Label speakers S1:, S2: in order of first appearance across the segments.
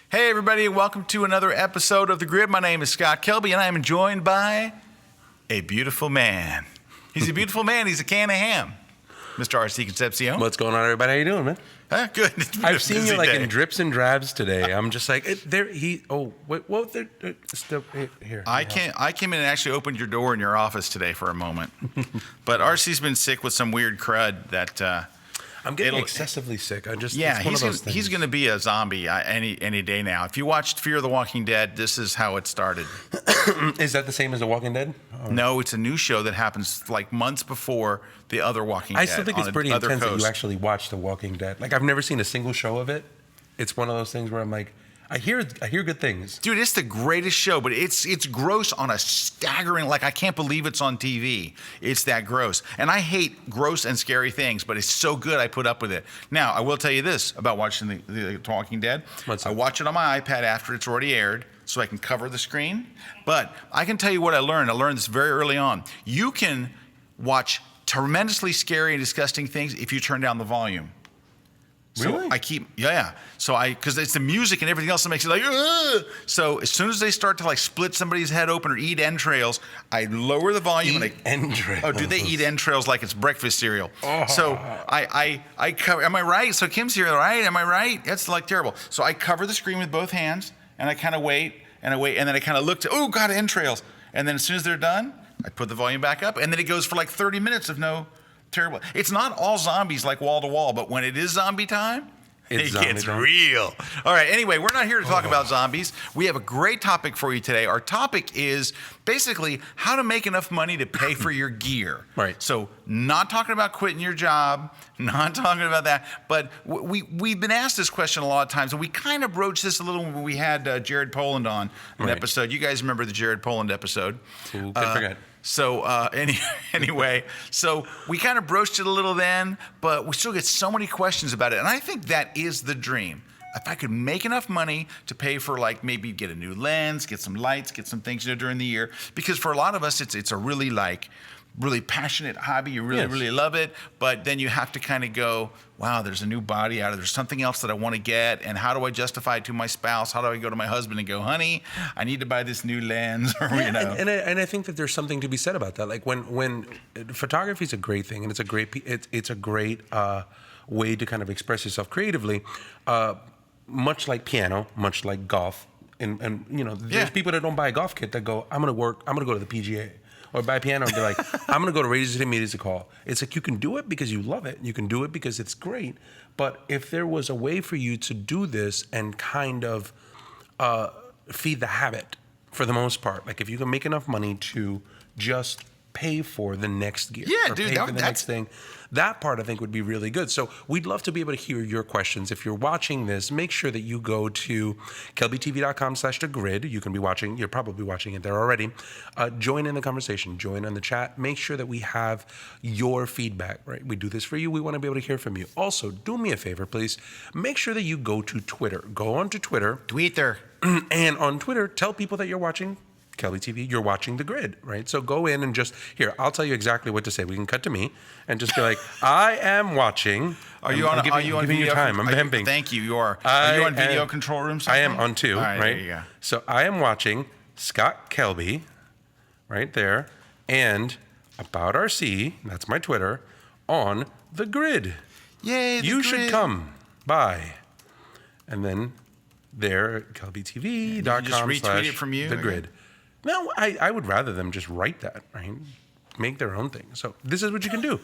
S1: Hey everybody, welcome to another episode of The Grid. My name is Scott Kelby and I am joined by a beautiful man. He's a beautiful man, he's a can of ham. Mr. R.C. Concepcion.
S2: What's going on, everybody? How you doing, man?
S1: Good.
S2: I've seen you like
S1: day.
S2: in drips and drabs today. I'm just like, here.
S1: I came in and actually opened your door in your office today for a moment. But R.C.'s been sick with some weird crud that...
S2: I'm getting excessively sick. It's one
S1: he's
S2: of those things.
S1: He's going to be a zombie any day now. If you watched Fear the Walking Dead, this is how it started.
S2: Is that the same as The Walking Dead?
S1: Oh. No, it's a new show that happens like months before the other Walking Dead.
S2: I still think it's pretty intense that you actually watch The Walking Dead. Like, I've never seen a single show of it. It's one of those things where I'm like, I hear good things.
S1: Dude, it's the greatest show, but it's gross on a staggering, like I can't believe it's on TV. It's that gross. And I hate gross and scary things, but it's so good I put up with it. Now, I will tell you this about watching the Walking Dead. I watch it on my iPad after it's already aired so I can cover the screen. But I can tell you what I learned. I learned this very early on. You can watch tremendously scary and disgusting things if you turn down the volume. So
S2: really?
S1: Because it's the music and everything else that makes it like, ugh! So as soon as they start to like split somebody's head open or eat entrails, I lower the volume.
S2: Entrails.
S1: Oh, dude, they eat entrails like it's breakfast cereal. Oh. So I cover, am I right? So Kim's here, right? Am I right? That's like terrible. So I cover the screen with both hands and I kind of wait, and then I kind of look to, oh God, entrails. And then as soon as they're done, I put the volume back up and then it goes for like 30 minutes of no terrible. It's not all zombies like wall to wall, but when it is zombie time, it gets real. All right, anyway, we're not here to talk about zombies. We have a great topic for you today. Our topic is basically how to make enough money to pay for your gear.
S2: Right.
S1: So not talking about quitting your job, not talking about that, but we've been asked this question a lot of times, and we kind of broached this a little when we had Jared Poland on an episode. You guys remember the Jared Poland episode.
S2: Who could forget?
S1: So anyway, so we kind of broached it a little then, but we still get so many questions about it. And I think that is the dream. If I could make enough money to pay for like maybe get a new lens, get some lights, get some things during the year. Because for a lot of us, it's a really passionate hobby. You really love it. But then you have to kind of go, wow, there's a new body out of there's something else that I want to get. And how do I justify it to my spouse? How do I go to my husband and go, honey, I need to buy this new lens? Or,
S2: And I think that there's something to be said about that. Like when photography is a great thing, and it's a great way to kind of express yourself creatively, much like piano, much like golf. And there's people that don't buy a golf kit that go, I'm going to go to the PGA. Or buy a piano and be like, I'm going to go to Radio City Music Hall. It's like you can do it because you love it. You can do it because it's great. But if there was a way for you to do this and kind of feed the habit for the most part, like if you can make enough money to just pay for the next gear, next thing, that part I think would be really good. So we'd love to be able to hear your questions. If you're watching this, make sure that you go to kelbytv.com/thegrid. You can be watching, you're probably watching it there already. Join in the conversation, join in the chat. Make sure that we have your feedback, right? We do this for you. We want to be able to hear from you. Also, do me a favor, please. Make sure that you go to Twitter. Go on to Twitter.
S1: Twitter.
S2: And on Twitter, tell people that you're watching Kelby TV, you're watching The Grid, right? So go in and just, I'll tell you exactly what to say. We can cut to me and just be like, I am watching.
S1: Are you on
S2: giving you time. I'm pimping.
S1: Thank you. You are. Are you on video control room?
S2: I am on two, right?
S1: There you go.
S2: So I am watching Scott Kelby, right there, and About RC, that's my Twitter, on The Grid.
S1: Yay,
S2: You should come by. And then there, kelbytv.com/The
S1: just retweet it from you?
S2: Grid. No, I would rather them just write that, right? Make their own thing. So this is what you can do.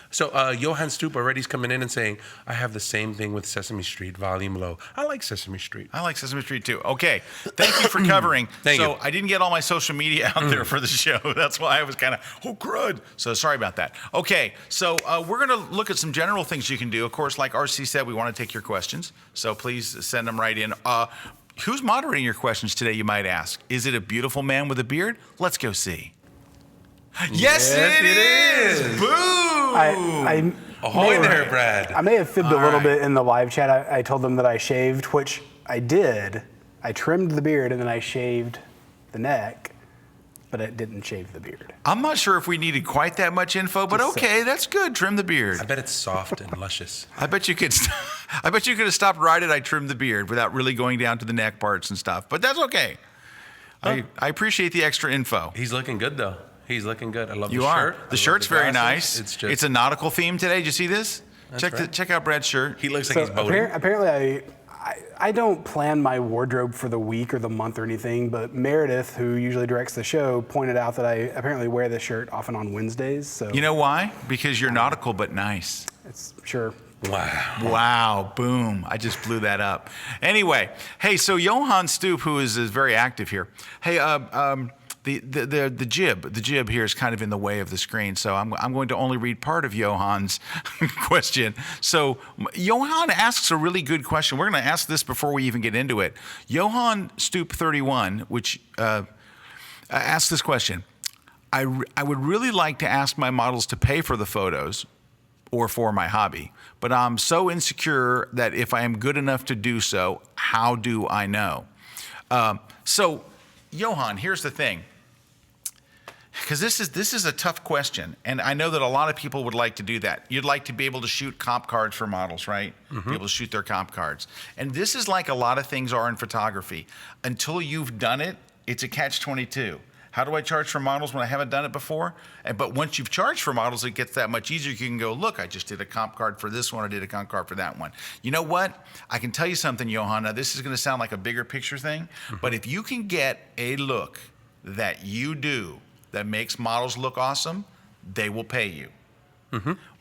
S2: So Johan Stoop already's coming in and saying, I have the same thing with Sesame Street, volume low. I like Sesame Street.
S1: I like Sesame Street too. Okay, thank you for covering.
S2: Thank you.
S1: I didn't get all my social media out there for the show. That's why I was kind of, crud. So sorry about that. Okay, so we're going to look at some general things you can do. Of course, like RC said, we want to take your questions. So please send them right in. Who's moderating your questions today, you might ask? Is it a beautiful man with a beard? Let's go see. Yes, it is. Boo!
S2: Ahoy there, Brad.
S3: I may have fibbed a little bit in the live chat. I told them that I shaved, which I did. I trimmed the beard and then I shaved the neck. but it didn't shave the beard.
S1: I'm not sure if we needed quite that much info, but
S3: Just
S1: okay, that's good. Trim the beard.
S2: I bet it's soft and luscious.
S1: I bet you could. I bet you could have stopped right at I trimmed the beard without really going down to the neck parts and stuff. But that's okay. I appreciate the extra info.
S2: He's looking good though. He's looking good. I love
S1: You
S2: the
S1: are.
S2: shirt.
S1: The shirt's very nice.
S2: It's just.
S1: It's a nautical theme today. Did you see this? Check out Brad's shirt.
S2: He looks like
S3: So
S2: he's boating.
S3: apparently, I don't plan my wardrobe for the week or the month or anything, but Meredith, who usually directs the show, pointed out that I apparently wear this shirt often on Wednesdays. So
S1: You know why? Because you're nautical but nice.
S3: it's sure.
S2: Wow.
S1: Wow, boom. I just blew that up. Anyway, hey, so Johan Stoop, who is very active here. Hey, the jib here is kind of in the way of the screen, so I'm going to only read part of Johan's question. So Johan asks a really good question. We're going to ask this before we even get into it. Johan Stoop 31, which asks this question. I would really like to ask my models to pay for the photos or for my hobby, but I'm so insecure that if I am good enough to do so, how do I know? So, Johan, here's the thing, because this is a tough question, and I know that a lot of people would like to do that. You'd like to be able to shoot comp cards for models, right? Be able to shoot their comp cards. And this is like a lot of things are in photography. Until you've done it, it's a catch-22. How do I charge for models when I haven't done it before? But once you've charged for models, it gets that much easier. You can go, look, I just did a comp card for this one. I did a comp card for that one. You know what? I can tell you something, Johan. Now, this is going to sound like a bigger picture thing, but if you can get a look that you do that makes models look awesome, they will pay you.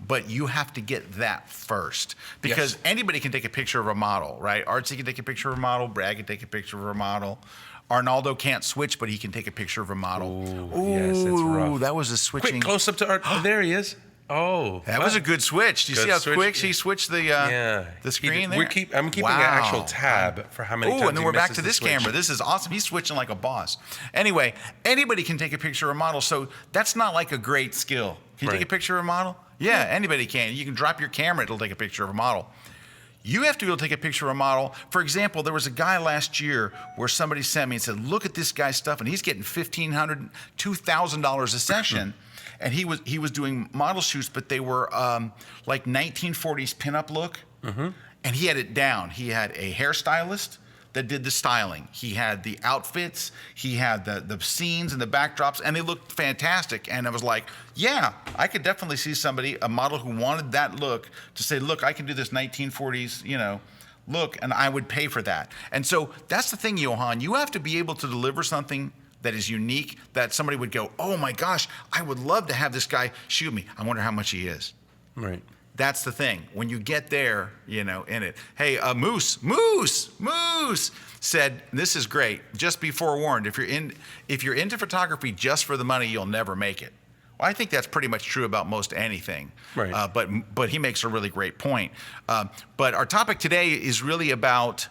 S1: But you have to get that first, because anybody can take a picture of a model, right? Artsy can take a picture of a model. Brad can take a picture of a model. Arnaldo can't switch, but he can take a picture of a model.
S2: Ooh, yes, it's rough.
S1: That was a switching.
S2: Quick, close up to Art. There he is. Oh,
S1: That was a good switch. Do you
S2: Good
S1: see how
S2: switch.
S1: quick she switched the screen there?
S2: I'm keeping an actual tab for how many times.
S1: Oh, and then
S2: he
S1: we're back
S2: misses
S1: to
S2: the
S1: this
S2: switch.
S1: camera. This is awesome. He's switching like a boss. Anyway, anybody can take a picture of a model, so that's not like a great skill. Can you take a
S2: Right.
S1: picture of a model? Yeah, anybody can. You can drop your camera, it'll take a picture of a model. You have to be able to take a picture of a model. For example, there was a guy last year where somebody sent me and said, look at this guy's stuff, and he's getting $1,500, $2,000 a session. And he was doing model shoots, but they were like 1940s pinup look. And he had it down. He had a hairstylist that did the styling. He had the outfits. He had the scenes and the backdrops, and they looked fantastic. And I was like, yeah, I could definitely see somebody, a model who wanted that look, to say, look, I can do this 1940s, look, and I would pay for that. And so that's the thing, Johan. You have to be able to deliver something that is unique, that somebody would go, oh my gosh, I would love to have this guy shoot me. I wonder how much he is.
S2: Right.
S1: That's the thing. When you get there, in it. Hey, Moose said, this is great. Just be forewarned. If you're into photography just for the money, you'll never make it. Well, I think that's pretty much true about most anything.
S2: Right.
S1: But he makes a really great point. But our topic today is really about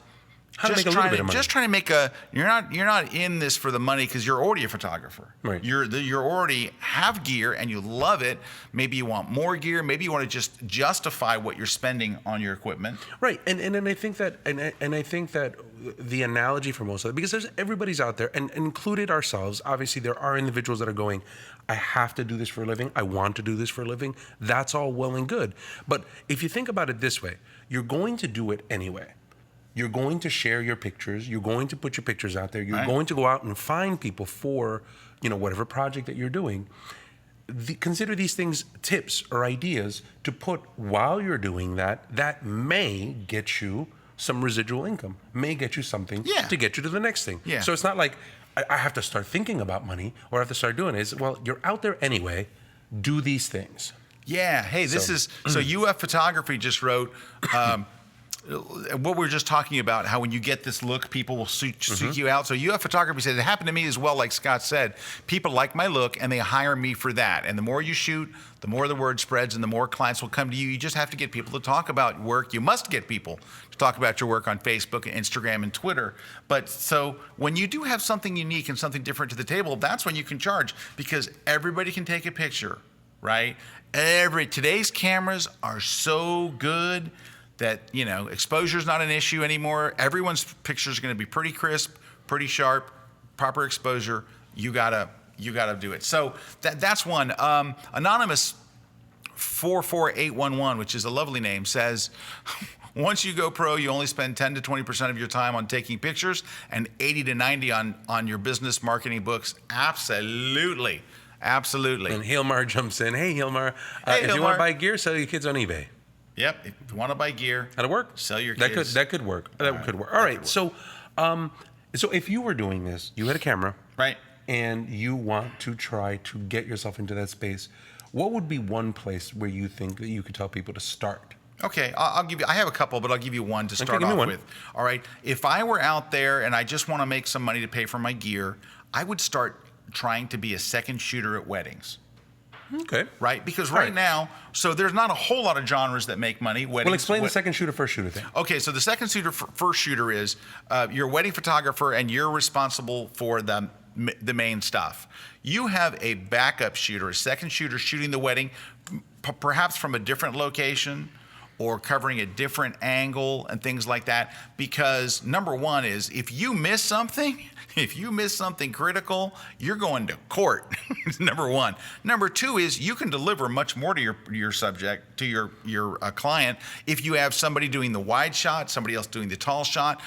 S2: How to make a little bit of money.
S1: just trying to make a. You're not in this for the money because you're already a photographer.
S2: Right.
S1: You're already have gear and you love it. Maybe you want more gear. Maybe you want to just justify what you're spending on your equipment.
S2: Right, and I think that I think that the analogy for most of it, because everybody's out there, and included ourselves. Obviously, there are individuals that are going, I have to do this for a living. I want to do this for a living. That's all well and good, but if you think about it this way, you're going to do it anyway. You're going to share your pictures. You're going to put your pictures out there. You're going to go out and find people for whatever project that you're doing. Consider these things tips or ideas to put while you're doing that may get you some residual income, may get you something to get you to the next thing.
S1: Yeah.
S2: So it's not like I have to start thinking about money or I have to start doing it. Well, you're out there anyway. Do these things.
S1: Yeah. Hey, this is so UF Photography just wrote. What we were just talking about, how when you get this look, people will seek you out. So UF Photography said, it happened to me as well, like Scott said. People like my look, and they hire me for that. And the more you shoot, the more the word spreads, and the more clients will come to you. You just have to get people to talk about work. You must get people to talk about your work on Facebook, and Instagram, and Twitter. But so when you do have something unique and something different to the table, that's when you can charge, because everybody can take a picture, right? Today's cameras are so good that, exposure is not an issue anymore. Everyone's picture is going to be pretty crisp, pretty sharp, proper exposure. You gotta you got to do it. So that's one. Anonymous 44811, which is a lovely name, says, once you go pro, you only spend 10 to 20% of your time on taking pictures and 80 to 90 on your business marketing books. Absolutely. Absolutely.
S2: And Hilmar jumps in. Hey, Hilmar,
S1: Hey,
S2: if you want
S1: Hilmar.
S2: to buy gear, sell your kids on eBay.
S1: Yep. If you want to buy gear,
S2: That'll work.
S1: sell your
S2: That
S1: kids.
S2: could work. That could work. All right. So, so if you were doing this, you had a camera,
S1: Right.
S2: and you want to try to get yourself into that space, what would be one place where you think that you could tell people to start?
S1: Okay, I'll give you. I have a couple, but I'll give you one to start
S2: give me
S1: off
S2: one.
S1: with. All right. If I were out there and I just want to make some money to pay for my gear, I would start trying to be a second shooter at weddings.
S2: Okay.
S1: Right? Because right now, so there's not a whole lot of genres that make money. Weddings.
S2: Well, explain the second shooter, first shooter thing.
S1: Okay, so the second shooter, first shooter is you're a wedding photographer and you're responsible for the main stuff. You have a backup shooter, a second shooter shooting the wedding, perhaps from a different location or covering a different angle and things like that. Because number one is if you miss something critical, you're going to court. Number one. Number two is you can deliver much more to your subject, to your client, if you have somebody doing the wide shot, somebody else doing the tall shot.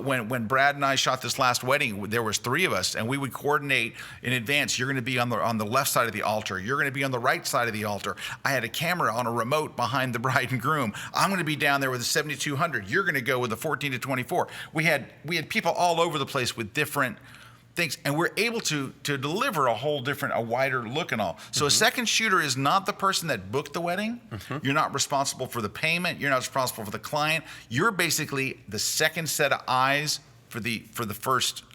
S1: When Brad and I shot this last wedding, there was 3 of us, and we would coordinate in advance. You're going to be on the left side of the altar. You're going to be on the right side of the altar. I had a camera on a remote behind the bride and groom. I'm going to be down there with a 7200. You're going to go with a 14 to 24. We had people all over the place with different things, and we're able to deliver a wider look and all. So a second shooter is not the person that booked the wedding. You're not responsible for the payment. You're not responsible for the client. You're basically the second set of eyes for the first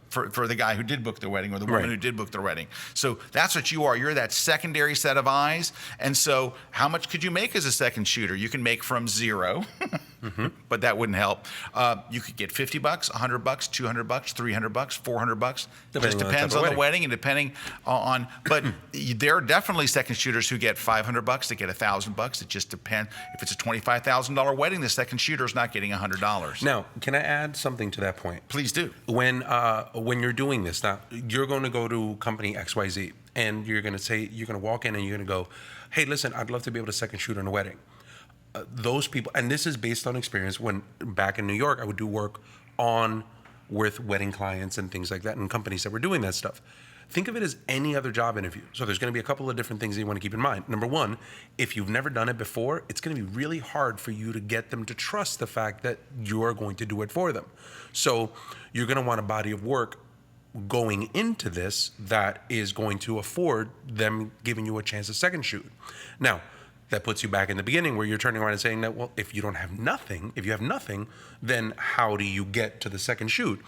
S1: for the guy who did book the wedding or the woman who did book the wedding. So that's what you are. You're that secondary set of eyes. And so how much could you make as a second shooter? You can make from zero, but that wouldn't help. You could get $50, $100, $200, $300, $400. It just depends on the wedding and depending on, but there are definitely second shooters who get $500, that get $1,000. It just depends. If it's a $25,000 wedding, the second shooter is not getting $100.
S2: Now, can I add something to that point?
S1: Please do.
S2: When you're doing this, now you're going to go to company XYZ and you're going to walk in and you're going to go, hey, listen, I'd love to be able to second shoot on a wedding. Those people, and this is based on experience. When back in New York, I would do work with wedding clients and things like that and companies that were doing that stuff. Think of it as any other job interview. So there's going to be a couple of different things that you want to keep in mind. Number one, if you've never done it before, it's going to be really hard for you to get them to trust the fact that you're going to do it for them. So you're going to want a body of work going into this that is going to afford them giving you a chance to second shoot. Now, that puts you back in the beginning where you're turning around and saying that, well, if you have nothing, then how do you get to the second shoot?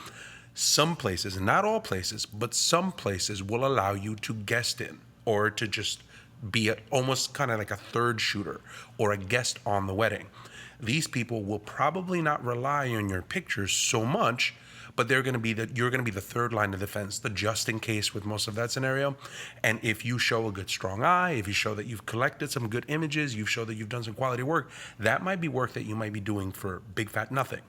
S2: Some places, not all places, but some places will allow you to guest in or to just be almost kind of like a third shooter or a guest on the wedding. These people will probably not rely on your pictures so much, but you're going to be the third line of defense, the just in case with most of that scenario. And if you show a good strong eye, if you show that you've collected some good images, you show that you've done some quality work, that might be work that you might be doing for big fat nothing.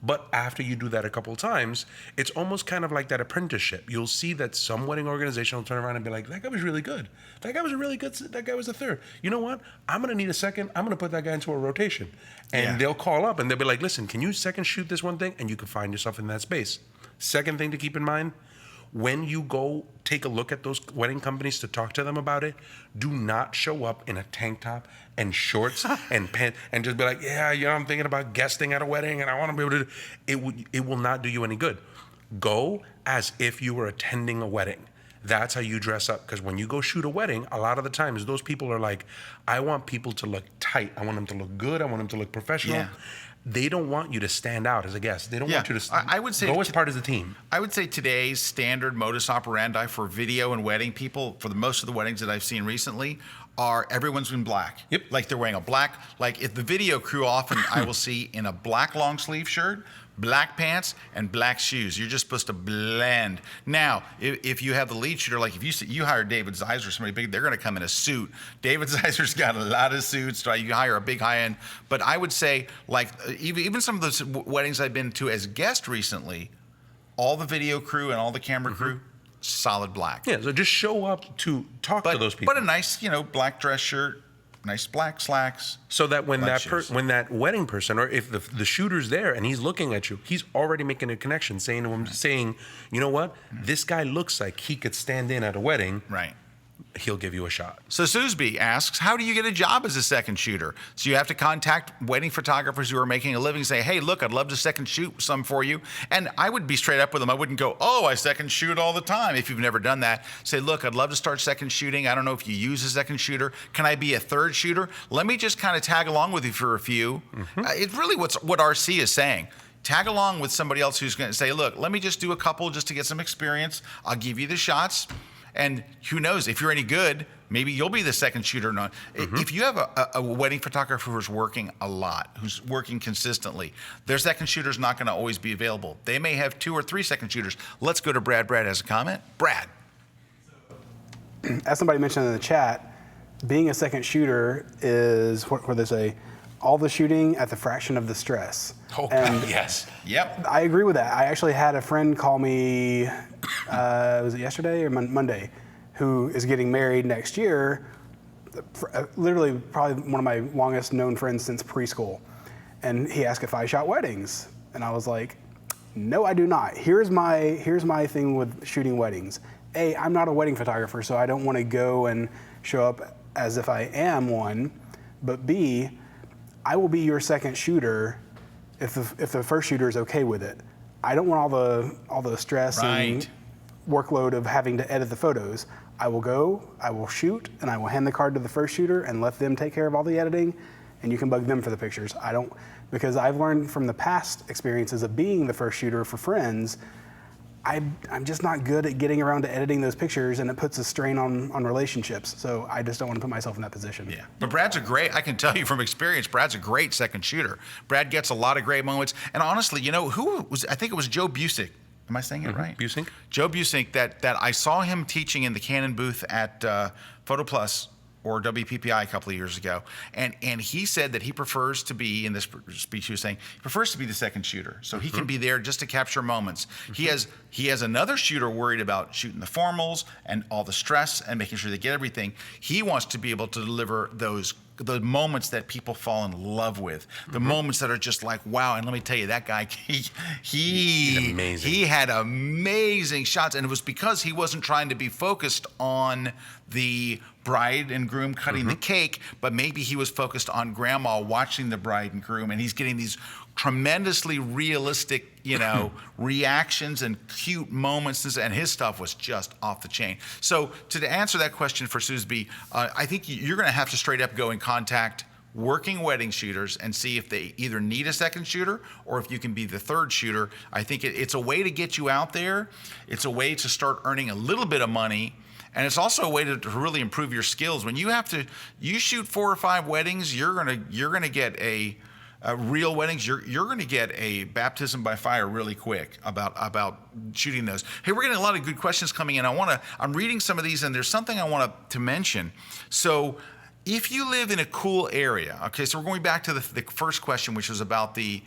S2: But after you do that a couple of times, it's almost kind of like that apprenticeship. You'll see that some wedding organization will turn around and be like, that guy was really good. That guy was a third. You know what? I'm going to need a second. I'm going to put that guy into a rotation. And they'll call up and they'll be like, listen, can you second shoot this one thing? And you can find yourself in that space. Second thing to keep in mind, when you go take a look at those wedding companies to talk to them about it, do not show up in a tank top and shorts and pants and just be like, I'm thinking about guesting at a wedding and I want to be able to. It will not do you any good. Go as if you were attending a wedding. That's how you dress up. Because when you go shoot a wedding, a lot of the times those people are like, I want people to look tight. I want them to look good. I want them to look professional. Yeah. They don't want you to stand out as a guest. They don't want you to
S1: I would say
S2: go as part of the team.
S1: I would say today's standard modus operandi for video and wedding people, for the most of the weddings that I've seen recently, are everyone's in black.
S2: Yep.
S1: Like they're wearing a black, like if the video crew often I will see in a black long sleeve shirt, black pants, and black shoes. You're just supposed to blend. Now, if you have the lead shooter, like if you hire David Zeiser or somebody big, they're going to come in a suit. David Zeiser's got a lot of suits. So you hire a big high-end. But I would say, like, even some of those weddings I've been to as guest recently, all the video crew and all the camera crew, solid black.
S2: Yeah, so just show up to talk to those people.
S1: But a nice, black dress shirt, nice black slacks.
S2: So that when
S1: black
S2: that when that wedding person, or if the shooter's there and he's looking at you, he's already making a connection, saying to him, you know what, this guy looks like he could stand in at a wedding.
S1: Right.
S2: He'll give you a shot.
S1: So Susby asks, how do you get a job as a second shooter? So you have to contact wedding photographers who are making a living, say, hey, look, I'd love to second shoot some for you. And I would be straight up with them. I wouldn't go, oh, I second shoot all the time. If you've never done that, say, look, I'd love to start second shooting. I don't know if you use a second shooter. Can I be a third shooter? Let me just kind of tag along with you for a few. It's really what RC is saying. Tag along with somebody else who's going to say, look, let me just do a couple just to get some experience. I'll give you the shots. And who knows, if you're any good, maybe you'll be the second shooter. If you have a wedding photographer who's working a lot, who's working consistently, their second shooter's not going to always be available. They may have 2 or 3 second shooters. Let's go to Brad. Brad has a comment. Brad.
S3: As somebody mentioned in the chat, being a second shooter is what they say, all the shooting at the fraction of the stress.
S2: Oh, and yes.
S1: Yep.
S3: I agree with that. I actually had a friend call me, was it yesterday or Monday, who is getting married next year, literally probably one of my longest known friends since preschool. And he asked if I shot weddings. And I was like, no, I do not. Here's my thing with shooting weddings. A, I'm not a wedding photographer, so I don't want to go and show up as if I am one. But B, I will be your second shooter if the first shooter is okay with it. I don't want all the stress and workload of having to edit the photos. I will go, I will shoot, and I will hand the card to the first shooter and let them take care of all the editing, and you can bug them for the pictures. Because I've learned from the past experiences of being the first shooter for friends, I'm just not good at getting around to editing those pictures, and it puts a strain on relationships. So I just don't want to put myself in that position.
S1: Yeah, but Brad's I can tell you from experience, Brad's a great second shooter. Brad gets a lot of great moments. And honestly, I think it was Joe Busick. Am I saying it right?
S2: Busick?
S1: Joe Busick, that I saw him teaching in the Canon booth at Photo Plus or WPPI a couple of years ago. And he said that he prefers to be, in this speech he was saying, he prefers to be the second shooter. So he can be there just to capture moments. He has another shooter worried about shooting the formals and all the stress and making sure they get everything. He wants to be able to deliver the moments that people fall in love with, the moments that are just like, wow. And let me tell you, that guy, he's amazing. He had amazing shots, and it was because he wasn't trying to be focused on the bride and groom cutting the cake, but maybe he was focused on grandma watching the bride and groom, and he's getting these tremendously realistic, reactions and cute moments, and his stuff was just off the chain. So to answer that question for Susby, I think you're going to have to straight up go and contact working wedding shooters and see if they either need a second shooter or if you can be the third shooter. I think it's a way to get you out there. It's a way to start earning a little bit of money. And it's also a way to really improve your skills. When you shoot 4 or 5 weddings, you're gonna get a real weddings. You're gonna get a baptism by fire really quick about shooting those. Hey, we're getting a lot of good questions coming in. I'm reading some of these, and there's something I want to mention. So, if you live in a cool area, okay. So we're going back to the first question, which was about the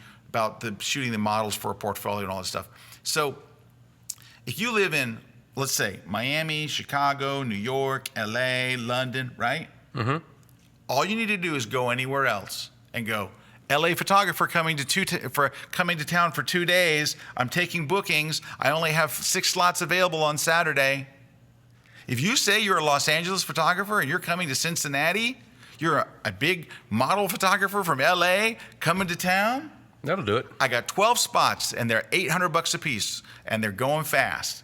S1: shooting the models for a portfolio and all that stuff. So, if you live in, let's say, Miami, Chicago, New York, LA, London, right? All you need to do is go anywhere else and go, LA photographer coming to town for 2 days. I'm taking bookings. I only have 6 slots available on Saturday. If you say you're a Los Angeles photographer and you're coming to Cincinnati, you're a big model photographer from LA coming to town,
S2: that'll do it.
S1: I got 12 spots, and they're $800 a piece, and they're going fast.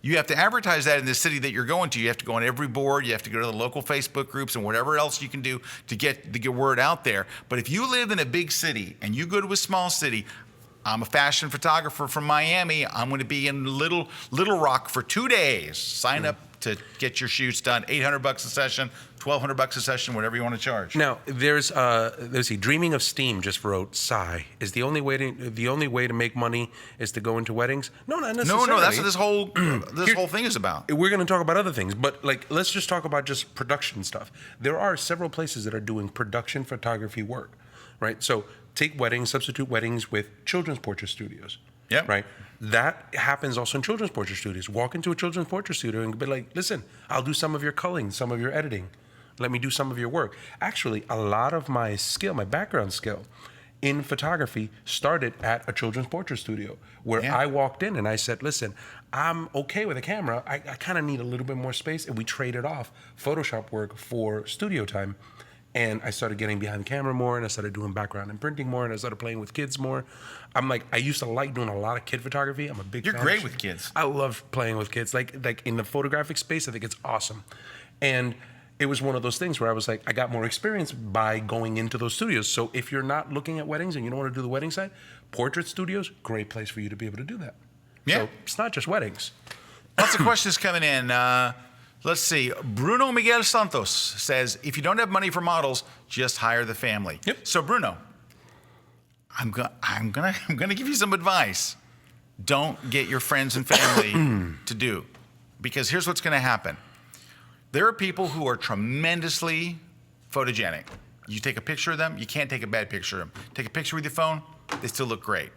S1: You have to advertise that in the city that you're going to. You have to go on every board. You have to go to the local Facebook groups and whatever else you can do to get word out there. But if you live in a big city and you go to a small city, I'm a fashion photographer from Miami. I'm going to be in Little Rock for 2 days. Sign up to get your shoots done. $800 a session, $1,200 a session, whatever you want to charge.
S2: Now, there's Dreaming of Steam just wrote, sigh. Is the only way to make money is to go into weddings? No, not necessarily.
S1: No, that's what this whole thing is about.
S2: We're going to talk about other things, but let's just talk about just production stuff. There are several places that are doing production photography work, right? So take weddings, substitute weddings with children's portrait studios.
S1: Yep.
S2: Right? that happens also in children's portrait studios. Walk into a children's portrait studio and be like, listen, I'll do some of your culling, some of your editing. Let me do some of your work. Actually, a lot of my skill, my background skill in photography started at a children's portrait studio where I walked in and I said, listen, I'm okay with a camera. I kind of need a little bit more space. And we traded off Photoshop work for studio time. And I started getting behind the camera more, and I started doing background and printing more, and I started playing with kids more. I used to like doing a lot of kid photography. I'm a big fan.
S1: You're great with kids.
S2: I love playing with kids. Like in the photographic space, I think it's awesome. And it was one of those things where I was like, I got more experience by going into those studios. So if you're not looking at weddings and you don't want to do the wedding side, portrait studios, great place for you to be able to do that.
S1: Yeah.
S2: So it's not just weddings.
S1: Lots of questions coming in. Let's see. Bruno Miguel Santos says, if you don't have money for models, just hire the family.
S2: Yep.
S1: So Bruno, I'm gonna give you some advice. Don't get your friends and family to do, because here's what's gonna happen. There are people who are tremendously photogenic. You take a picture of them, you can't take a bad picture of them. Take a picture with your phone, they still look great.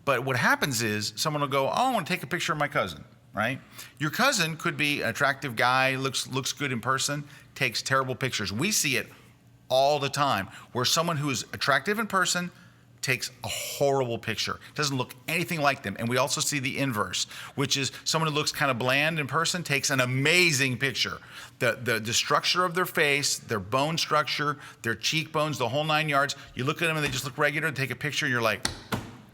S1: But what happens is someone will go, oh, I want to take a picture of my cousin. Right? Your cousin could be an attractive guy, looks good in person, takes terrible pictures. We see it all the time where someone who is attractive in person takes a horrible picture, doesn't look anything like them. And we also see the inverse, which is someone who looks kind of bland in person takes an amazing picture. The structure of their face, their bone structure, their cheekbones, the whole 9 yards, you look at them and they just look regular, take a picture, and you're like,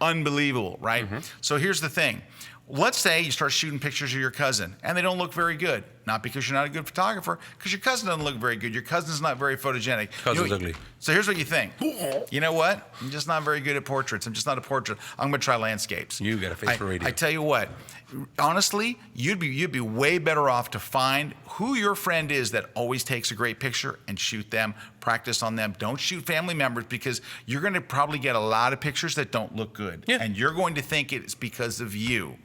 S1: unbelievable, right? So here's the thing. Let's say you start shooting pictures of your cousin and they don't look very good. Not because you're not a good photographer, because your cousin doesn't look very good. Your cousin's not very photogenic.
S2: Cousin's ugly.
S1: So here's what you think. You know what? I'm just not very good at portraits. I'm just not a portrait. I'm going to try landscapes.
S2: You got a face for radio.
S1: I tell you what, honestly, you'd be way better off to find who your friend is that always takes a great picture and shoot them, practice on them. Don't shoot family members, because you're going to probably get a lot of pictures that don't look good.
S2: Yeah.
S1: And you're going to think it's because of you.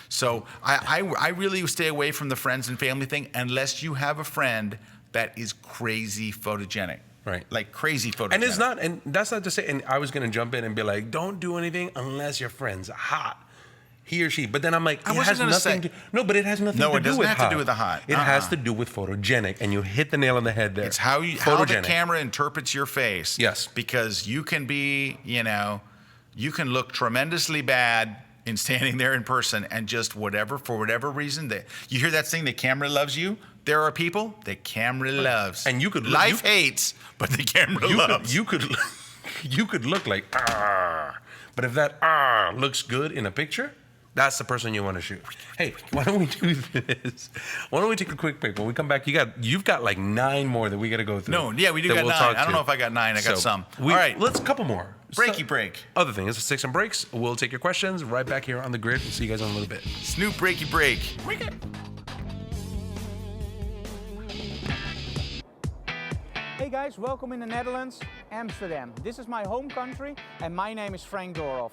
S1: So I really stay away from the friends and family thing unless you have a friend that is crazy photogenic.
S2: Right.
S1: Like crazy photogenic.
S2: And it's not, and that's not to say, and I was going to jump in and be like, don't do anything unless your friend's hot. He or she. But then I'm like, it has nothing to, no, but it has nothing to do with hot.
S1: No, it doesn't have to do with the hot.
S2: It has to do with photogenic, and you hit the nail on the head there.
S1: It's how the camera interprets your face.
S2: Yes.
S1: Because you can be, you can look tremendously bad in standing there in person, and just for whatever reason, you hear that thing, the camera loves you. There are people the camera loves.
S2: And you could
S1: hates, but the camera loves.
S2: You could look like but if that looks good in a picture, that's the person you want to shoot. Hey, why don't we do this? Why don't we take a quick break? When we come back, you've got like 9 more that we got to go through.
S1: No, yeah, we do got 9. I don't know if I got 9. I got some. All right,
S2: let's a couple more.
S1: Breaky break.
S2: Other thing is, let's take some breaks. We'll take your questions right back here on the grid. We'll see you guys in a little bit.
S1: Snoop breaky break.
S4: Hey guys, welcome in the Netherlands, Amsterdam. This is my home country and my name is Frank Dorhoff.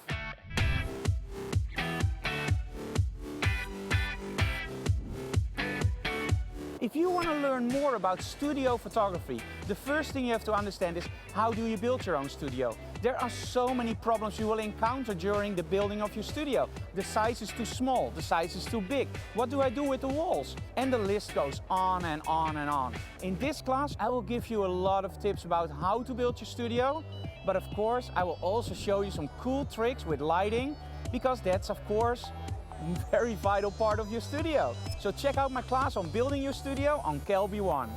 S4: If you want to learn more about studio photography, the first thing you have to understand is how do you build your own studio? There are so many problems you will encounter during the building of your studio. The size is too small, the size is too big. What do I do with the walls? And the list goes on and on and on. In this class, I will give you a lot of tips about how to build your studio. But of course, I will also show you some cool tricks with lighting, because that's of course a very vital part of your studio. So check out my class on building your studio on Kelby 1.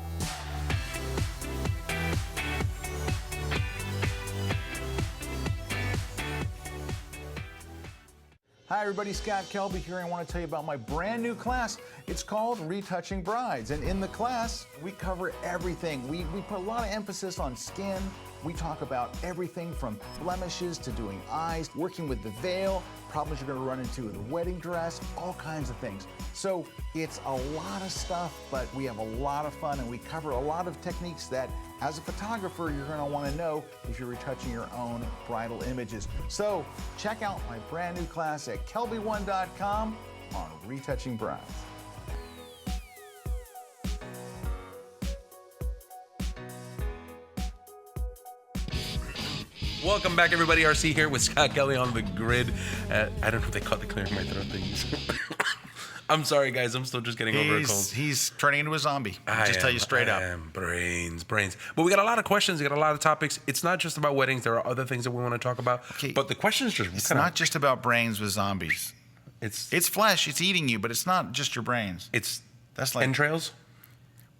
S1: Hi everybody, Scott Kelby here. I want to tell you about my brand new class. It's called Retouching Brides. And in the class, we cover everything. We put a lot of emphasis on skin. We talk about everything from blemishes to doing eyes, working with the veil, problems you're going to run into with a wedding dress, all kinds of things. So it's a lot of stuff, but we have a lot of fun, and we cover a lot of techniques that, as a photographer, you're going to want to know if you're retouching your own bridal images. So check out my brand new class at kelby1.com on retouching brides.
S2: Welcome back, everybody. RC here with Scott Kelly on the grid. I don't know if they caught the clearing my throat things. I'm sorry, guys. I'm still just getting over a cold.
S1: He's turning into a zombie. Tell you straight up.
S2: Brains. But we got a lot of questions. We got a lot of topics. It's not just about weddings. There are other things that we want to talk about.
S1: Okay.
S2: But the questions just...
S1: It's not just about brains with zombies. It's flesh. It's eating you, but it's not just your brains. That's like
S2: entrails?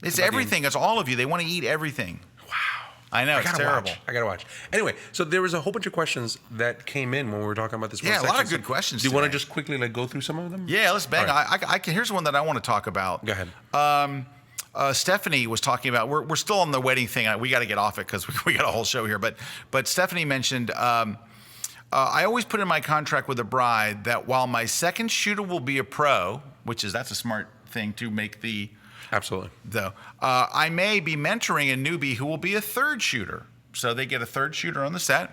S1: It's everything. It's all of you. They want to eat everything. I know, it's terrible.
S2: I gotta watch. Anyway, so there was a whole bunch of questions that came in when we were talking about this.
S1: Yeah, a lot of good questions.
S2: Do you want to just quickly go through some of them?
S1: Yeah, let's bang.
S2: Right.
S1: I can. Here's one that I want to talk about.
S2: Go ahead.
S1: Stephanie was talking about. We're still on the wedding thing. We got to get off it because we got a whole show here. But Stephanie mentioned. I always put in my contract with the bride that while my second shooter will be a pro, that's a smart thing to make the.
S2: Absolutely.
S1: Though I may be mentoring a newbie who will be a third shooter. So they get a third shooter on the set.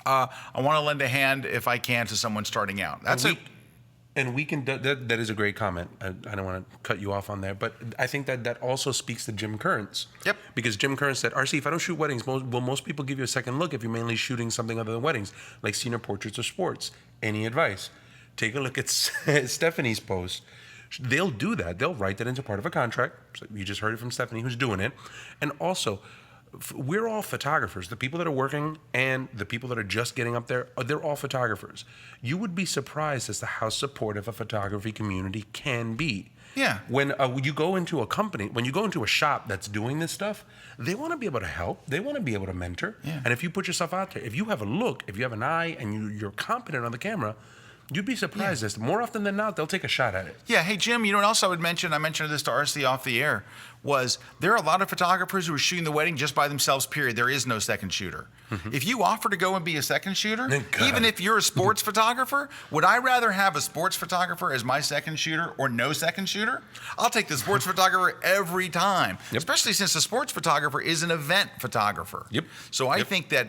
S1: I want to lend a hand if I can to someone starting out.
S2: And we can. That is a great comment. I don't want to cut you off on there, but I think that also speaks to Jim Kearns.
S1: Yep.
S2: Because Jim Kearns said, "RC, if I don't shoot weddings, will most people give you a second look if you're mainly shooting something other than weddings, like senior portraits or sports? Any advice?" Take a look at Stephanie's post. They'll do that. They'll write that into part of a contract. So you just heard it from Stephanie, who's doing it. And also, we're all photographers. The people that are working and the people that are just getting up there, they're all photographers. You would be surprised as to how supportive a photography community can be.
S1: Yeah.
S2: When you go into a company, when you go into a shop that's doing this stuff, they want to be able to help. They want to be able to mentor.
S1: Yeah.
S2: And if you put yourself out there, if you have a look, if you have an eye, and you're competent on the camera, you'd be surprised as more often than not, they'll take a shot at it.
S1: Yeah. Hey, Jim, you know what else I would mention? I mentioned this to RC off the air, was there are a lot of photographers who are shooting the wedding just by themselves, period. There is no second shooter. Mm-hmm. If you offer to go and be a second shooter, even if you're a sports photographer, would I rather have a sports photographer as my second shooter or no second shooter? I'll take the sports photographer every time, especially since the sports photographer is an event photographer.
S2: Yep.
S1: So I think that,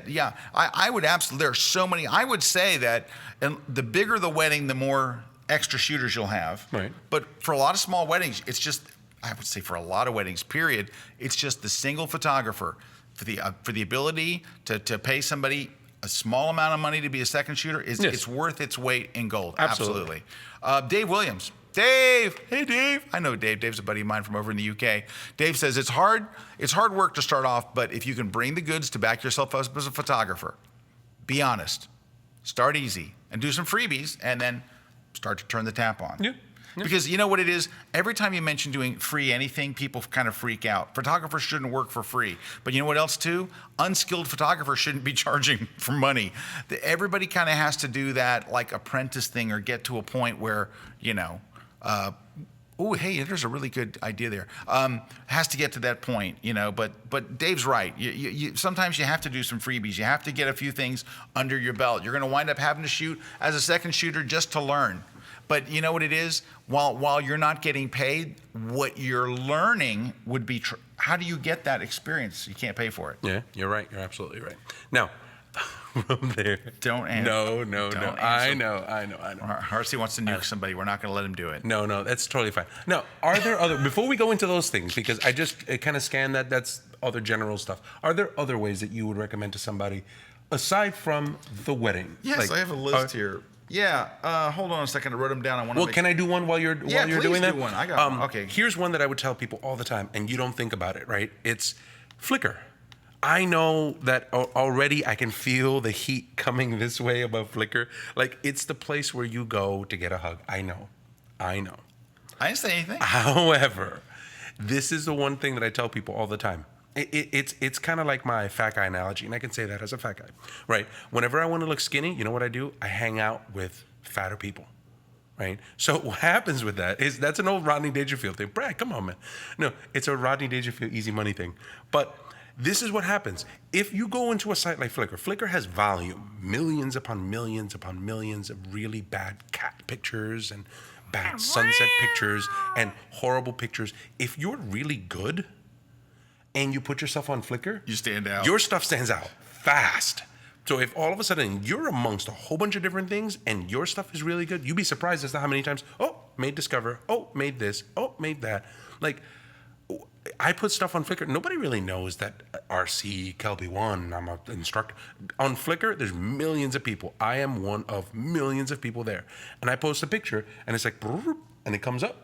S1: I would absolutely, there are so many, I would say that the bigger the wedding, the more extra shooters you'll have.
S2: Right.
S1: But for a lot of small weddings, it's just, I would say for a lot of weddings, period, it's just the single photographer for the ability to pay somebody a small amount of money to be a second shooter it's worth its weight in gold.
S2: Absolutely.
S1: Dave Williams. Dave, hey Dave. I know Dave. Dave's a buddy of mine from over in the UK. Dave says it's hard work to start off, but if you can bring the goods to back yourself up as a photographer, be honest, start easy and do some freebies and then start to turn the tap on.
S2: Yeah.
S1: Because you know what it is? Every time you mention doing free anything, people kind of freak out. Photographers shouldn't work for free. But you know what else too? Unskilled photographers shouldn't be charging for money. Everybody kind of has to do that like apprentice thing or get to a point where, hey, there's a really good idea there. Has to get to that point, but Dave's right. You sometimes you have to do some freebies. You have to get a few things under your belt. You're going to wind up having to shoot as a second shooter just to learn. But you know what it is? While you're not getting paid, what you're learning would be how do you get that experience? You can't pay for it.
S2: Yeah, you're right. You're absolutely right. Now, from there.
S1: Don't answer.
S2: No.
S1: Don't
S2: I know.
S1: Harsey wants to nuke somebody. We're not going to let him do it.
S2: No, that's totally fine. Now, are there other, before we go into those things, because I just kind of scanned that's other general stuff. Are there other ways that you would recommend to somebody aside from the wedding?
S1: Yes, I have a list here. Yeah, hold on a second. I wrote them down.
S2: Can I do one while you're doing that?
S1: Yeah, please do one. I got one. Okay.
S2: Here's one that I would tell people all the time, and you don't think about it, right? It's Flickr. I know that already I can feel the heat coming this way about Flickr. Like, it's the place where you go to get a hug. I know.
S1: I didn't say anything.
S2: However, this is the one thing that I tell people all the time. It's kind of like my fat guy analogy, and I can say that as a fat guy, right? Whenever I want to look skinny, you know what I do? I hang out with fatter people, right? So what happens with that is that's an old Rodney Dangerfield thing. Brad, come on, man. No, it's a Rodney Dangerfield easy money thing. But this is what happens. If you go into a site like Flickr, Flickr has volume, millions upon millions upon millions of really bad cat pictures and bad sunset pictures and horrible pictures. If you're really good, and you put yourself on Flickr,
S1: you stand out.
S2: Your stuff stands out fast. So if all of a sudden you're amongst a whole bunch of different things and your stuff is really good, you'd be surprised as to how many times, made Discover, made this, made that. Like, I put stuff on Flickr. Nobody really knows that RC Kelby1. I'm an instructor on Flickr. There's millions of people. I am one of millions of people there, and I post a picture, and it's like, and it comes up.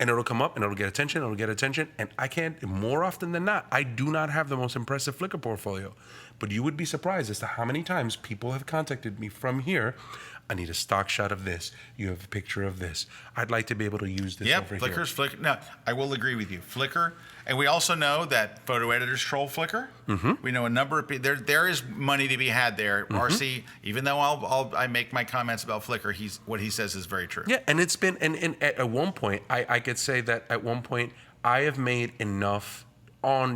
S2: And it'll come up and it'll get attention, And I can't, more often than not, I do not have the most impressive Flickr portfolio. But you would be surprised as to how many times people have contacted me from here. I need a stock shot of this. You have a picture of this. I'd like to be able to use this over here.
S1: Flickr's Flickr. No, I will agree with you. Flickr, and we also know that photo editors troll Flickr. We know a number of people. There is money to be had there. RC, even though I make my comments about Flickr, what he says is very true.
S2: Yeah, and it's been, and at one point, I could say that at one point, I have made enough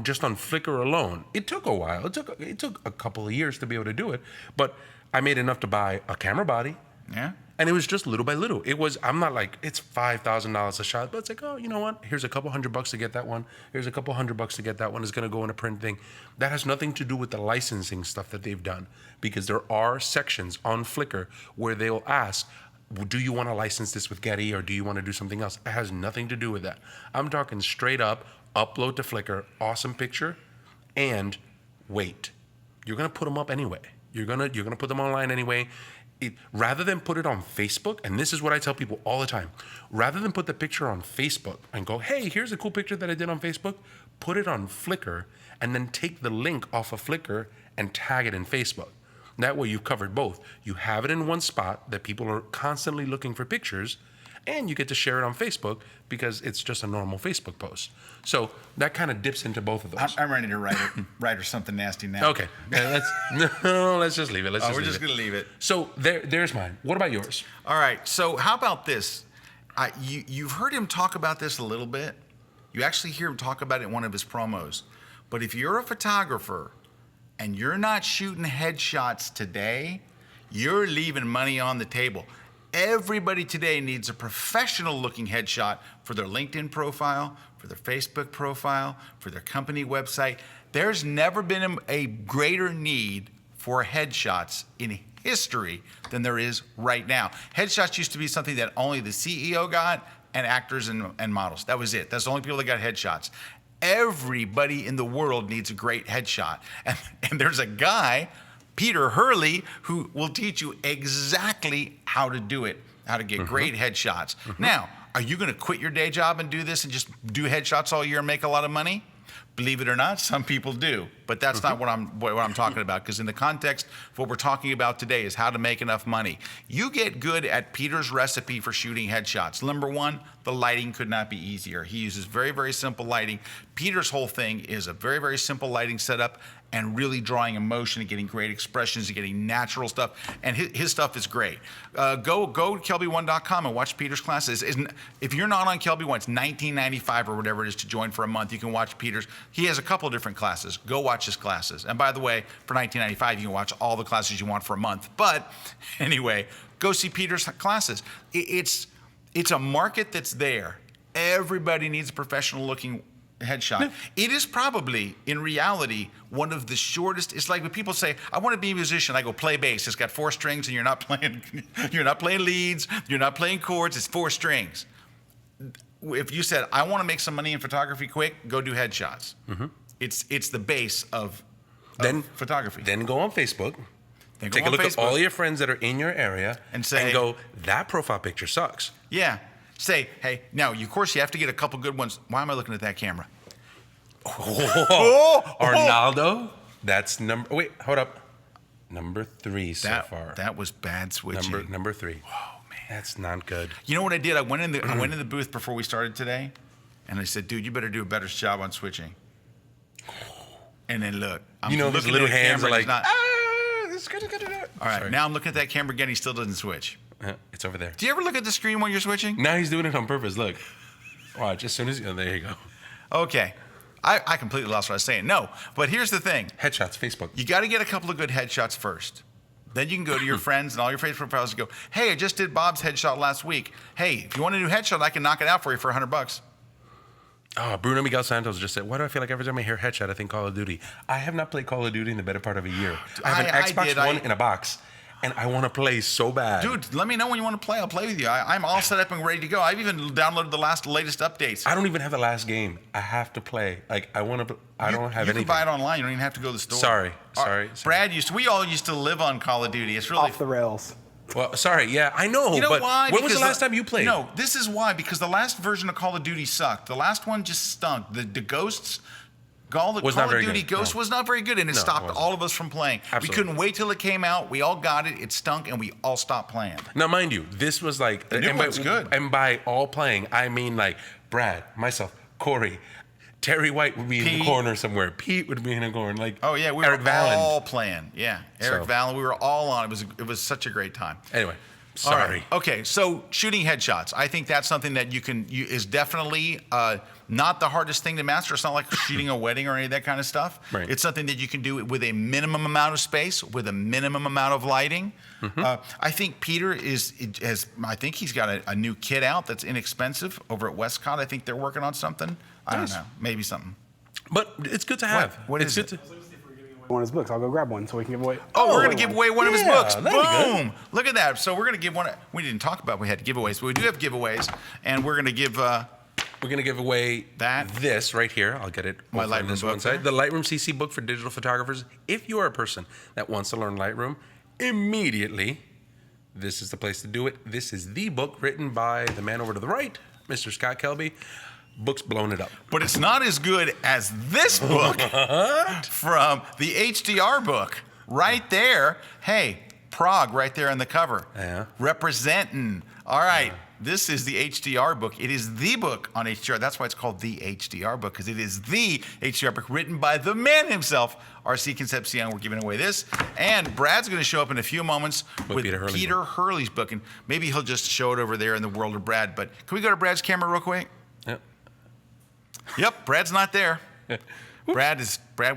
S2: just on Flickr alone. It took a while. It took a couple of years to be able to do it, but I made enough to buy a camera body.
S1: Yeah.
S2: And it was just little by little. I'm not like, it's $5,000 a shot, but it's like, oh, you know what? Here's a couple $100 to get that one. Here's a couple $100 to get that one. It's going to go in a print thing. That has nothing to do with the licensing stuff that they've done, because there are sections on Flickr where they'll ask, do you want to license this with Getty or do you want to do something else? It has nothing to do with that. I'm talking straight up, upload to Flickr, awesome picture, and wait. You're going to put them up anyway. You're gonna put them online anyway. Rather than put it on Facebook, and this is what I tell people all the time, rather than put the picture on Facebook and go, hey, here's a cool picture that I did on Facebook, put it on Flickr and then take the link off of Flickr and tag it in Facebook. That way you've covered both. You have it in one spot that people are constantly looking for pictures, and you get to share it on Facebook because it's just a normal Facebook post. So that kind of dips into both of those.
S1: I'm ready to write her something nasty now.
S2: Okay. Let's just leave it.
S1: We're just going to leave it.
S2: So there's mine. What about yours?
S1: All right. So how about this? You've heard him talk about this a little bit. You actually hear him talk about it in one of his promos. But if you're a photographer and you're not shooting headshots today, you're leaving money on the table. Everybody today needs a professional looking headshot for their LinkedIn profile, for their Facebook profile, for their company website. There's never been a greater need for headshots in history than there is right now. Headshots used to be something that only the CEO got and actors and models. That was it. That's the only people that got headshots. Everybody in the world needs a great headshot. And there's a guy, Peter Hurley, who will teach you exactly how to do it, how to get great headshots. Now, are you going to quit your day job and do this and just do headshots all year and make a lot of money? Believe it or not, some people do, but that's not what I'm talking about, because in the context of what we're talking about today is how to make enough money. You get good at Peter's recipe for shooting headshots. Number one, the lighting could not be easier. He uses very, very simple lighting. Peter's whole thing is a very, very simple lighting setup and really drawing emotion and getting great expressions and getting natural stuff. And his stuff is great. Go to kelby1.com and watch Peter's classes. If you're not on Kelby One, it's $19.95 or whatever it is to join for a month. You can watch Peter's. He has a couple of different classes. Go watch his classes. And by the way, for $19.95, you can watch all the classes you want for a month. But anyway, go see Peter's classes. It's a market that's there. Everybody needs a professional looking headshot. It is probably, in reality, one of the shortest. It's like when people say, I want to be a musician. I go, play bass. It's got 4 strings and you're not playing leads, you're not playing chords, it's 4 strings. If you said, I want to make some money in photography quick, go do headshots. It's the base of photography.
S2: Then go on Facebook. Take a look at all your friends that are in your area and go, that profile picture sucks.
S1: Yeah. Say, hey, now, of course, you have to get a couple good ones. Why am I looking at that camera?
S2: Arnaldo, that's wait, hold up. Number 3 so far.
S1: That was bad switching.
S2: Number 3.
S1: Oh, man.
S2: That's not good.
S1: You know what I did? I went in the booth before we started today, and I said, dude, you better do a better job on switching. And then look. I'm
S2: his little hands are like,
S1: this is good. All right, now I'm looking at that camera again. He still doesn't switch.
S2: It's over there.
S1: Do you ever look at the screen when you're switching?
S2: Now he's doing it on purpose. Look. Watch. As soon as... Oh, there you go.
S1: Okay. I completely lost what I was saying. No, but here's the thing.
S2: Headshots, Facebook.
S1: You got to get a couple of good headshots first. Then you can go to your friends and all your Facebook profiles and go, hey, I just did Bob's headshot last week. Hey, if you want a new headshot, I can knock it out for you for $100.
S2: Oh, Bruno Miguel Santos just said, why do I feel like every time I hear headshot, I think Call of Duty? I have not played Call of Duty in the better part of a year. I have an Xbox One in a box. and I want to play so bad.
S1: Dude, let me know when you want to play. I'll play with you. I'm all set up and ready to go. I've even downloaded the latest updates.
S2: I don't even have the last game. I have to play. Like, I want to. I don't have anything.
S1: You can buy it online. You don't even have to go to the store.
S2: Sorry.
S1: Brad we all used to live on Call of Duty. It's really
S3: Off the rails.
S2: Well, sorry. Yeah, I know.
S1: You know
S2: but
S1: why?
S2: When was the last time you played?
S1: No, this is why. Because the last version of Call of Duty sucked. The last one just stunk. The Ghosts. Call of Duty Ghost was not very good, and it stopped all of us from playing.
S2: Absolutely.
S1: We couldn't wait till it came out. We all got it. It stunk, and we all stopped playing.
S2: Now, mind you, this was like
S1: the new one's good.
S2: And by all playing, I mean like Brad, myself, Corey, Terry White would be in the corner somewhere. Pete would be in a corner. Like,
S1: oh yeah, we
S2: Eric
S1: were
S2: Valland.
S1: all playing. Yeah, Eric Valland. We were all on. It was such a great time.
S2: Anyway. Sorry.
S1: Right. Okay, so shooting headshots. I think that's something that is definitely not the hardest thing to master. It's not like shooting a wedding or any of that kind of stuff.
S2: Right.
S1: It's something that you can do with a minimum amount of space, with a minimum amount of lighting. I think Peter I think he's got a new kit out that's inexpensive over at Westcott. I think they're working on something. I don't know, maybe something.
S2: But it's good to have.
S1: What is it?
S3: One of his books. I'll go grab one so we can give away.
S1: Oh, we're going to give away one of his books.
S2: that'd be good.
S1: Boom! Look at that. So we're going to give one. We didn't talk about we had giveaways, but we do have giveaways, and we're going to give.
S2: We're going to give away this right here. I'll get it.
S1: My Lightroom
S2: this
S1: book
S2: one side. The Lightroom CC book for digital photographers. If you are a person that wants to learn Lightroom immediately, this is the place to do it. This is the book written by the man over to the right, Mr. Scott Kelby. Book's blown it up.
S1: But it's not as good as this book from the HDR book. Right there. Hey, Prague right there on the cover.
S2: Yeah.
S1: Representing. All right. This is the HDR book. It is the book on HDR. That's why it's called the HDR book, because it is the HDR book written by the man himself, R.C. Concepcion. We're giving away this. And Brad's going to show up in a few moments with Peter Hurley's book. And maybe he'll just show it over there in the world of Brad. But can we go to Brad's camera real quick?
S2: Yep.
S1: Yep, Brad's not there. Brad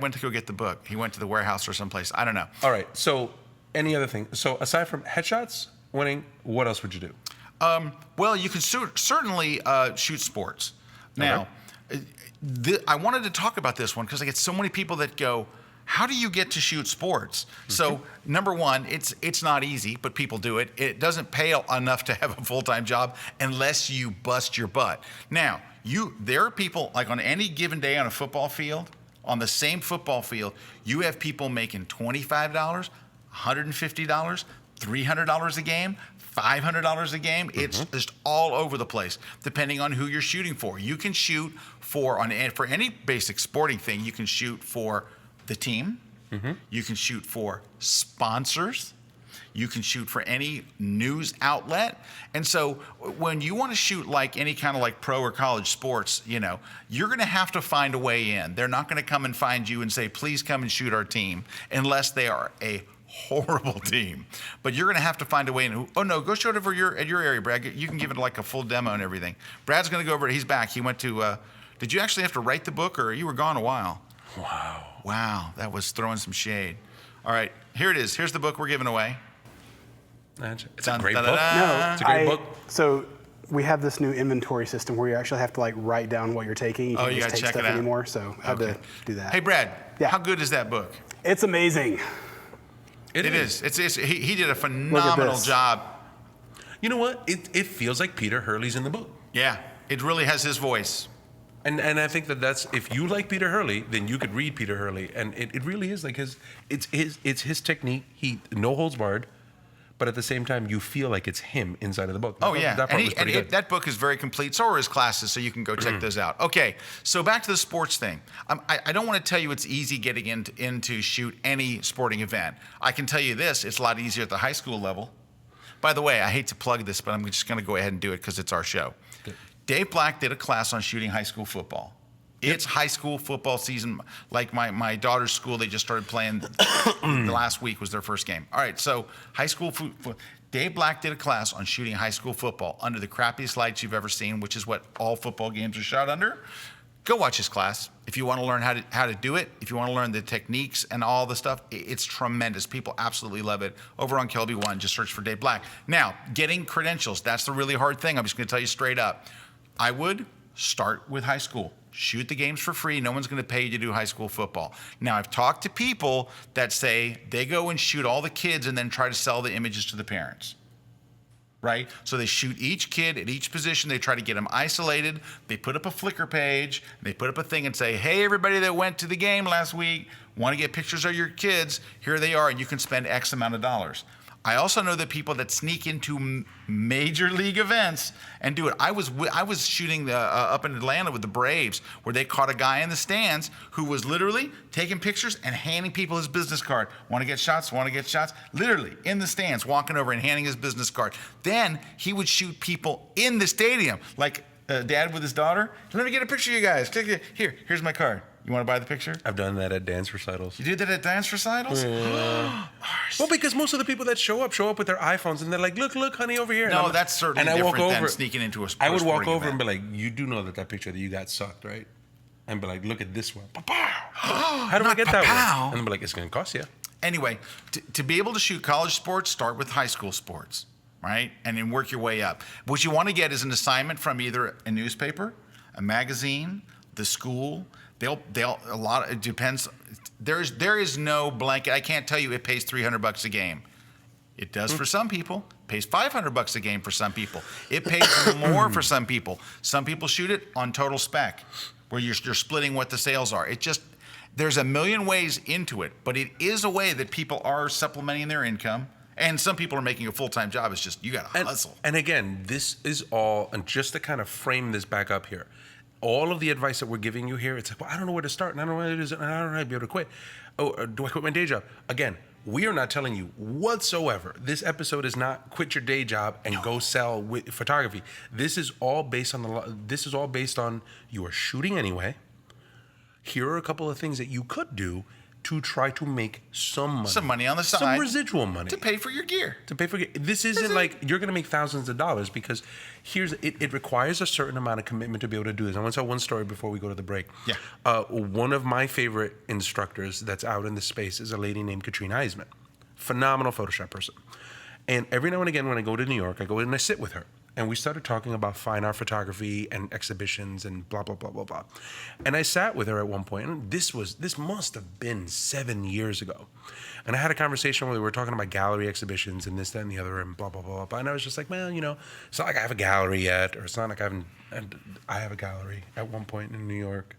S1: went to go get the book. He went to the warehouse or someplace. I don't know.
S2: All right. So, any other thing? So, aside from headshots, winning, what else would you do?
S1: Well, you can certainly shoot sports. Now, I wanted to talk about this one because I get so many people that go, how do you get to shoot sports? So, number one, it's not easy, but people do it. It doesn't pay enough to have a full-time job unless you bust your butt. Now, there are people, like on any given day on a football field, on the same football field, you have people making $25, $150, $300 a game, $500 a game. It's just all over the place, depending on who you're shooting for. You can shoot for any basic sporting thing. You can shoot for the team. You can shoot for sponsors. You can shoot for any news outlet. And so when you want to shoot like any kind of like pro or college sports, you're going to have to find a way in. They're not going to come and find you and say, please come and shoot our team, unless they are a horrible team. But you're going to have to find a way in. Oh no, go show it over at your area, Brad. You can give it like a full demo and everything. Brad's going to go over. He's back. He went to, did you actually have to write the book, or you were gone a while? Wow, that was throwing some shade. All right, here it is. Here's the book we're giving away.
S2: It's a great book.
S3: No,
S2: it's a great book.
S3: So we have this new inventory system where you actually have to like write down what you're taking. You can't
S1: you
S3: just
S1: gotta
S3: take
S1: check
S3: stuff
S1: it out
S3: anymore. So I had to do that.
S1: Hey, Brad.
S3: Yeah.
S1: How good is that book?
S3: It's amazing.
S1: It is. He did a phenomenal job.
S2: You know what? It feels like Peter Hurley's in the book.
S1: Yeah, it really has his voice.
S2: And I think that's, if you like Peter Hurley, then you could read Peter Hurley, and it really is like it's his technique. He no holds barred, but at the same time you feel like it's him inside of the book. That part was pretty good.
S1: That book is very complete. So are his classes, so you can go check those out. Okay, so back to the sports thing. I don't want to tell you it's easy getting into shoot any sporting event. I can tell you this: it's a lot easier at the high school level. By the way, I hate to plug this, but I'm just going to go ahead and do it because it's our show. Good. Dave Black did a class on shooting high school football. It's high school football season. Like my daughter's school, they just started playing. The last week was their first game. All right, so high school football. Dave Black did a class on shooting high school football under the crappiest lights you've ever seen, which is what all football games are shot under. Go watch his class if you want to learn how to do it. If you want to learn the techniques and all the stuff, it's tremendous. People absolutely love it. Over on Kelby One, just search for Dave Black. Now, getting credentials, that's the really hard thing. I'm just going to tell you straight up. I would start with high school. shoot the games for free. No one's going to pay you to do high school football. Now, I've talked to people that say they go and shoot all the kids and then try to sell the images to the parents. Right? So they shoot each kid at each position. They try to get them isolated. They put up a Flickr page. They put up a thing and say, hey, everybody that went to the game last week, want to get pictures of your kids? Here they are, and you can spend X amount of dollars. I also know that people that sneak into major league events and do it. I was shooting up in Atlanta with the Braves, where they caught a guy in the stands who was literally taking pictures and handing people his business card. Want to get shots? Want to get shots? Literally in the stands, walking over and handing his business card. Then he would shoot people in the stadium, like dad with his daughter. Let me get a picture of you guys. Here's my card. You want to buy the picture?
S2: I've done that at dance recitals.
S1: You did that at dance recitals?
S2: Yeah. Well, because most of the people that show up with their iPhones, and they're like, look, honey, over here.
S1: No, that's certainly different than sneaking into a
S2: I would walk
S1: sporting
S2: over
S1: event.
S2: and be like, you do know that picture that you got sucked, right? And be like, look at this one. How do I get that one? And they'll be like, it's going to cost you.
S1: Anyway, to be able to shoot college sports, start with high school sports, right? And then work your way up. What you want to get is an assignment from either a newspaper, a magazine, the school. It depends. There is no blanket. I can't tell you it pays $300 a game. It does for some people. It pays $500 a game for some people. It pays more for some people. Some people shoot it on total spec, where you're splitting what the sales are. There's a million ways into it, but it is a way that people are supplementing their income. And some people are making a full-time job. It's just, you got to hustle.
S2: And again, this is all, and just to kind of frame this back up here, all of the advice that we're giving you here, it's like, well, I don't know where to start, and I don't know what it is, and I don't know how to be able to quit. Oh, do I quit my day job? Again, we are not telling you whatsoever. This episode is not quit your day job and go sell photography. This is all based on you are shooting anyway. Here are a couple of things that you could do to try to make some money.
S1: Some money on the side.
S2: Some residual money.
S1: To pay for your gear.
S2: This isn't like you're going to make thousands of dollars, because it requires a certain amount of commitment to be able to do this. I want to tell one story before we go to the break.
S1: Yeah.
S2: One of my favorite instructors that's out in the space is a lady named Katrina Eisman. Phenomenal Photoshop person. And every now and again when I go to New York, I go in and I sit with her. And we started talking about fine art photography and exhibitions and blah, blah, blah, blah, blah. And I sat with her at one point, and this must have been 7 years ago. And I had a conversation where we were talking about gallery exhibitions and this, that, and the other, and blah, blah, blah, blah. And I was just like, well, it's not like I have a gallery yet, or it's not like I have a gallery at one point in New York.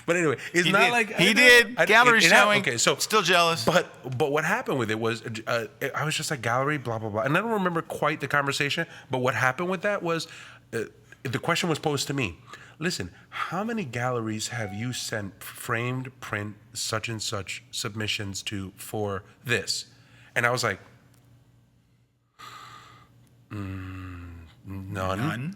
S2: But anyway, it's
S1: He
S2: not
S1: did.
S2: like
S1: He did. Gallery showing.
S2: Okay, so
S1: still jealous.
S2: But what happened with it was I was just like, gallery, blah blah blah, and I don't remember quite the conversation. But what happened with that was the question was posed to me. Listen, how many galleries have you sent framed print such and such submissions to for this? And I was like, none.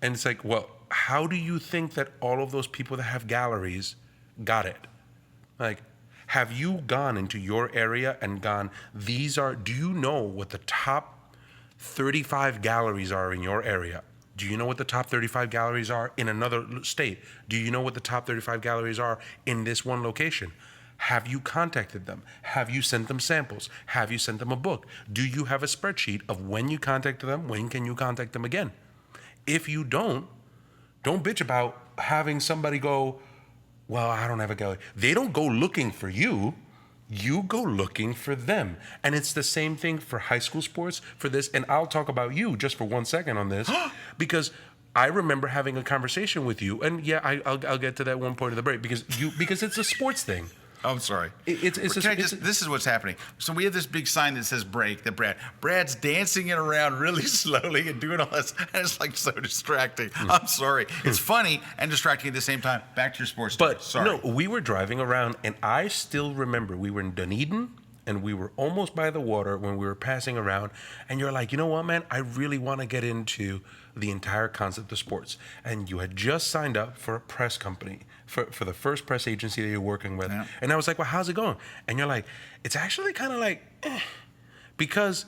S2: And it's like, well, how do you think that all of those people that have galleries got it? Like, have you gone into your area and gone, do you know what the top 35 galleries are in your area? Do you know what the top 35 galleries are in another state? Do you know what the top 35 galleries are in this one location? Have you contacted them? Have you sent them samples? Have you sent them a book? Do you have a spreadsheet of when you contacted them? When can you contact them again? If you don't bitch about having somebody go, well, I don't have a gallery. They don't go looking for you. You go looking for them. And it's the same thing for high school sports, for this. And I'll talk about you just for 1 second on this, because I remember having a conversation with you. And yeah, I'll get to that one point of the break because it's a sports thing.
S1: I'm sorry.
S2: This
S1: is what's happening. So we have this big sign that says break. Brad's dancing it around really slowly and doing all this. And it's like so distracting. I'm sorry. It's funny and distracting at the same time. Back to your sports story.
S2: But
S1: sorry.
S2: no, we were driving around, and I still remember we were in Dunedin, and we were almost by the water when we were passing around. And you're like, you know what, man? I really want to get into the entire concept of sports. And you had just signed up for a press company, for the first press agency that you're working with. Yeah. And I was like, well, how's it going? And you're like, it's actually kind of like, because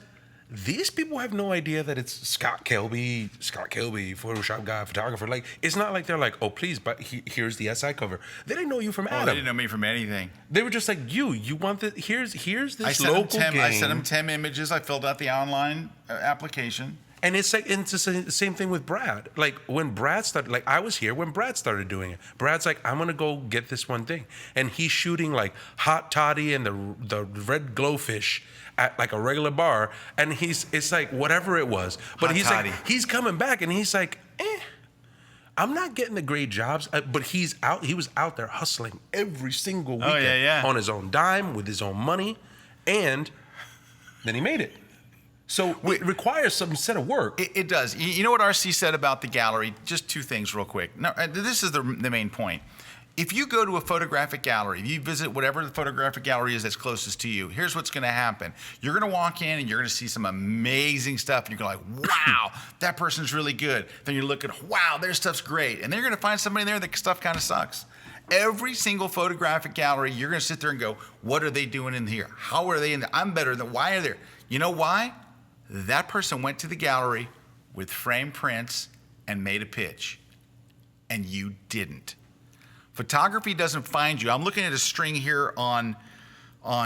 S2: these people have no idea that it's Scott Kilby, Photoshop guy, photographer. Like, it's not like they're like, oh, please, but here's the SI cover. They didn't know you from Adam.
S1: They didn't know me from anything.
S2: They were just like, you want this, here's this local game.
S1: I sent them 10 images. I filled out the online application,
S2: And it's the same thing with Brad. Like when Brad started, like I was here when Brad started doing it. Brad's like, I'm gonna go get this one thing, and he's shooting like hot toddy and the red glowfish at like a regular bar, and it's like whatever it was, but
S1: Hot
S2: he's
S1: toddy.
S2: like he's coming back, and he's like, I'm not getting the great jobs, but he was out there hustling every single weekend on his own dime with his own money, and then he made it. So it requires some set of work.
S1: It does. You know what RC said about the gallery? Just two things real quick. No, this is the main point. If you go to a photographic gallery, if you visit whatever the photographic gallery is that's closest to you, here's what's going to happen. You're going to walk in and you're going to see some amazing stuff. And you're going like, wow, that person's really good. Then you look at, wow, their stuff's great. And then you're going to find somebody there that stuff kind of sucks. Every single photographic gallery, you're going to sit there and go, what are they doing in here? How are they in there? I'm better than, why are they? You know why? That person went to the gallery with framed prints and made a pitch, and you didn't. Photography doesn't find you. I'm looking at a string here on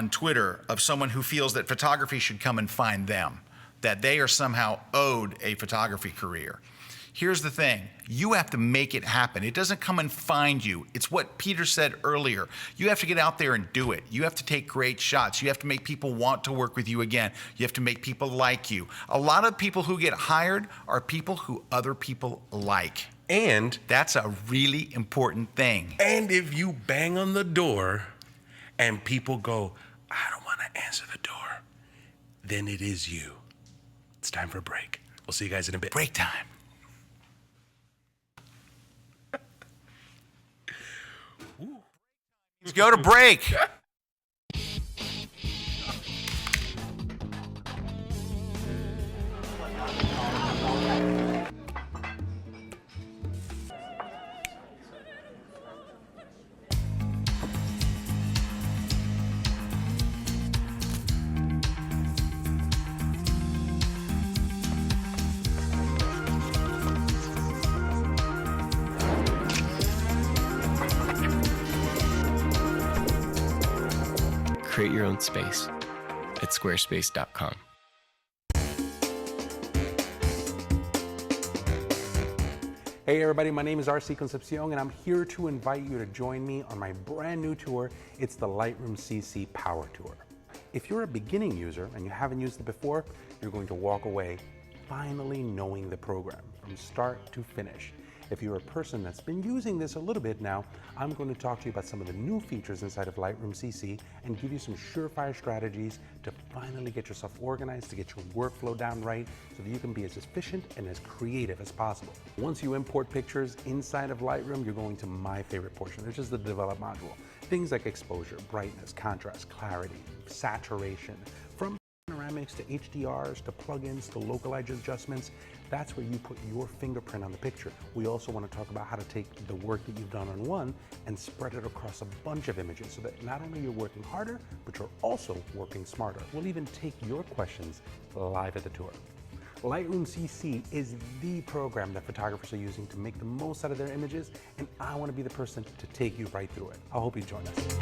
S1: Twitter of someone who feels that photography should come and find them, that they are somehow owed a photography career. Here's the thing, you have to make it happen. It doesn't come and find you. It's what Peter said earlier. You have to get out there and do it. You have to take great shots. You have to make people want to work with you again. You have to make people like you. A lot of people who get hired are people who other people like.
S2: And
S1: that's a really important thing.
S2: And if you bang on the door and people go, I don't want to answer the door, then it is you. It's time for a break. We'll see you guys in a bit.
S1: Break time. Let's go to break.
S5: Create your own space at squarespace.com.
S2: Hey everybody, my name is RC Concepcion and I'm here to invite you to join me on my brand new tour. It's the Lightroom CC Power Tour. If you're a beginning user and you haven't used it before, you're going to walk away finally knowing the program from start to finish. If you're a person that's been using this a little bit now, I'm going to talk to you about some of the new features inside of Lightroom CC and give you some surefire strategies to finally get yourself organized, to get your workflow down right, so that you can be as efficient and as creative as possible. Once you import pictures inside of Lightroom, you're going to my favorite portion, which is the Develop module. Things like exposure, brightness, contrast, clarity, saturation, from panoramics to HDRs to plugins to localized adjustments. That's where you put your fingerprint on the picture. We also want to talk about how to take the work that you've done on one and spread it across a bunch of images so that not only you're working harder, but you're also working smarter. We'll even take your questions live at the tour. Lightroom CC is the program that photographers are using to make the most out of their images, and I want to be the person to take you right through it. I hope you join us.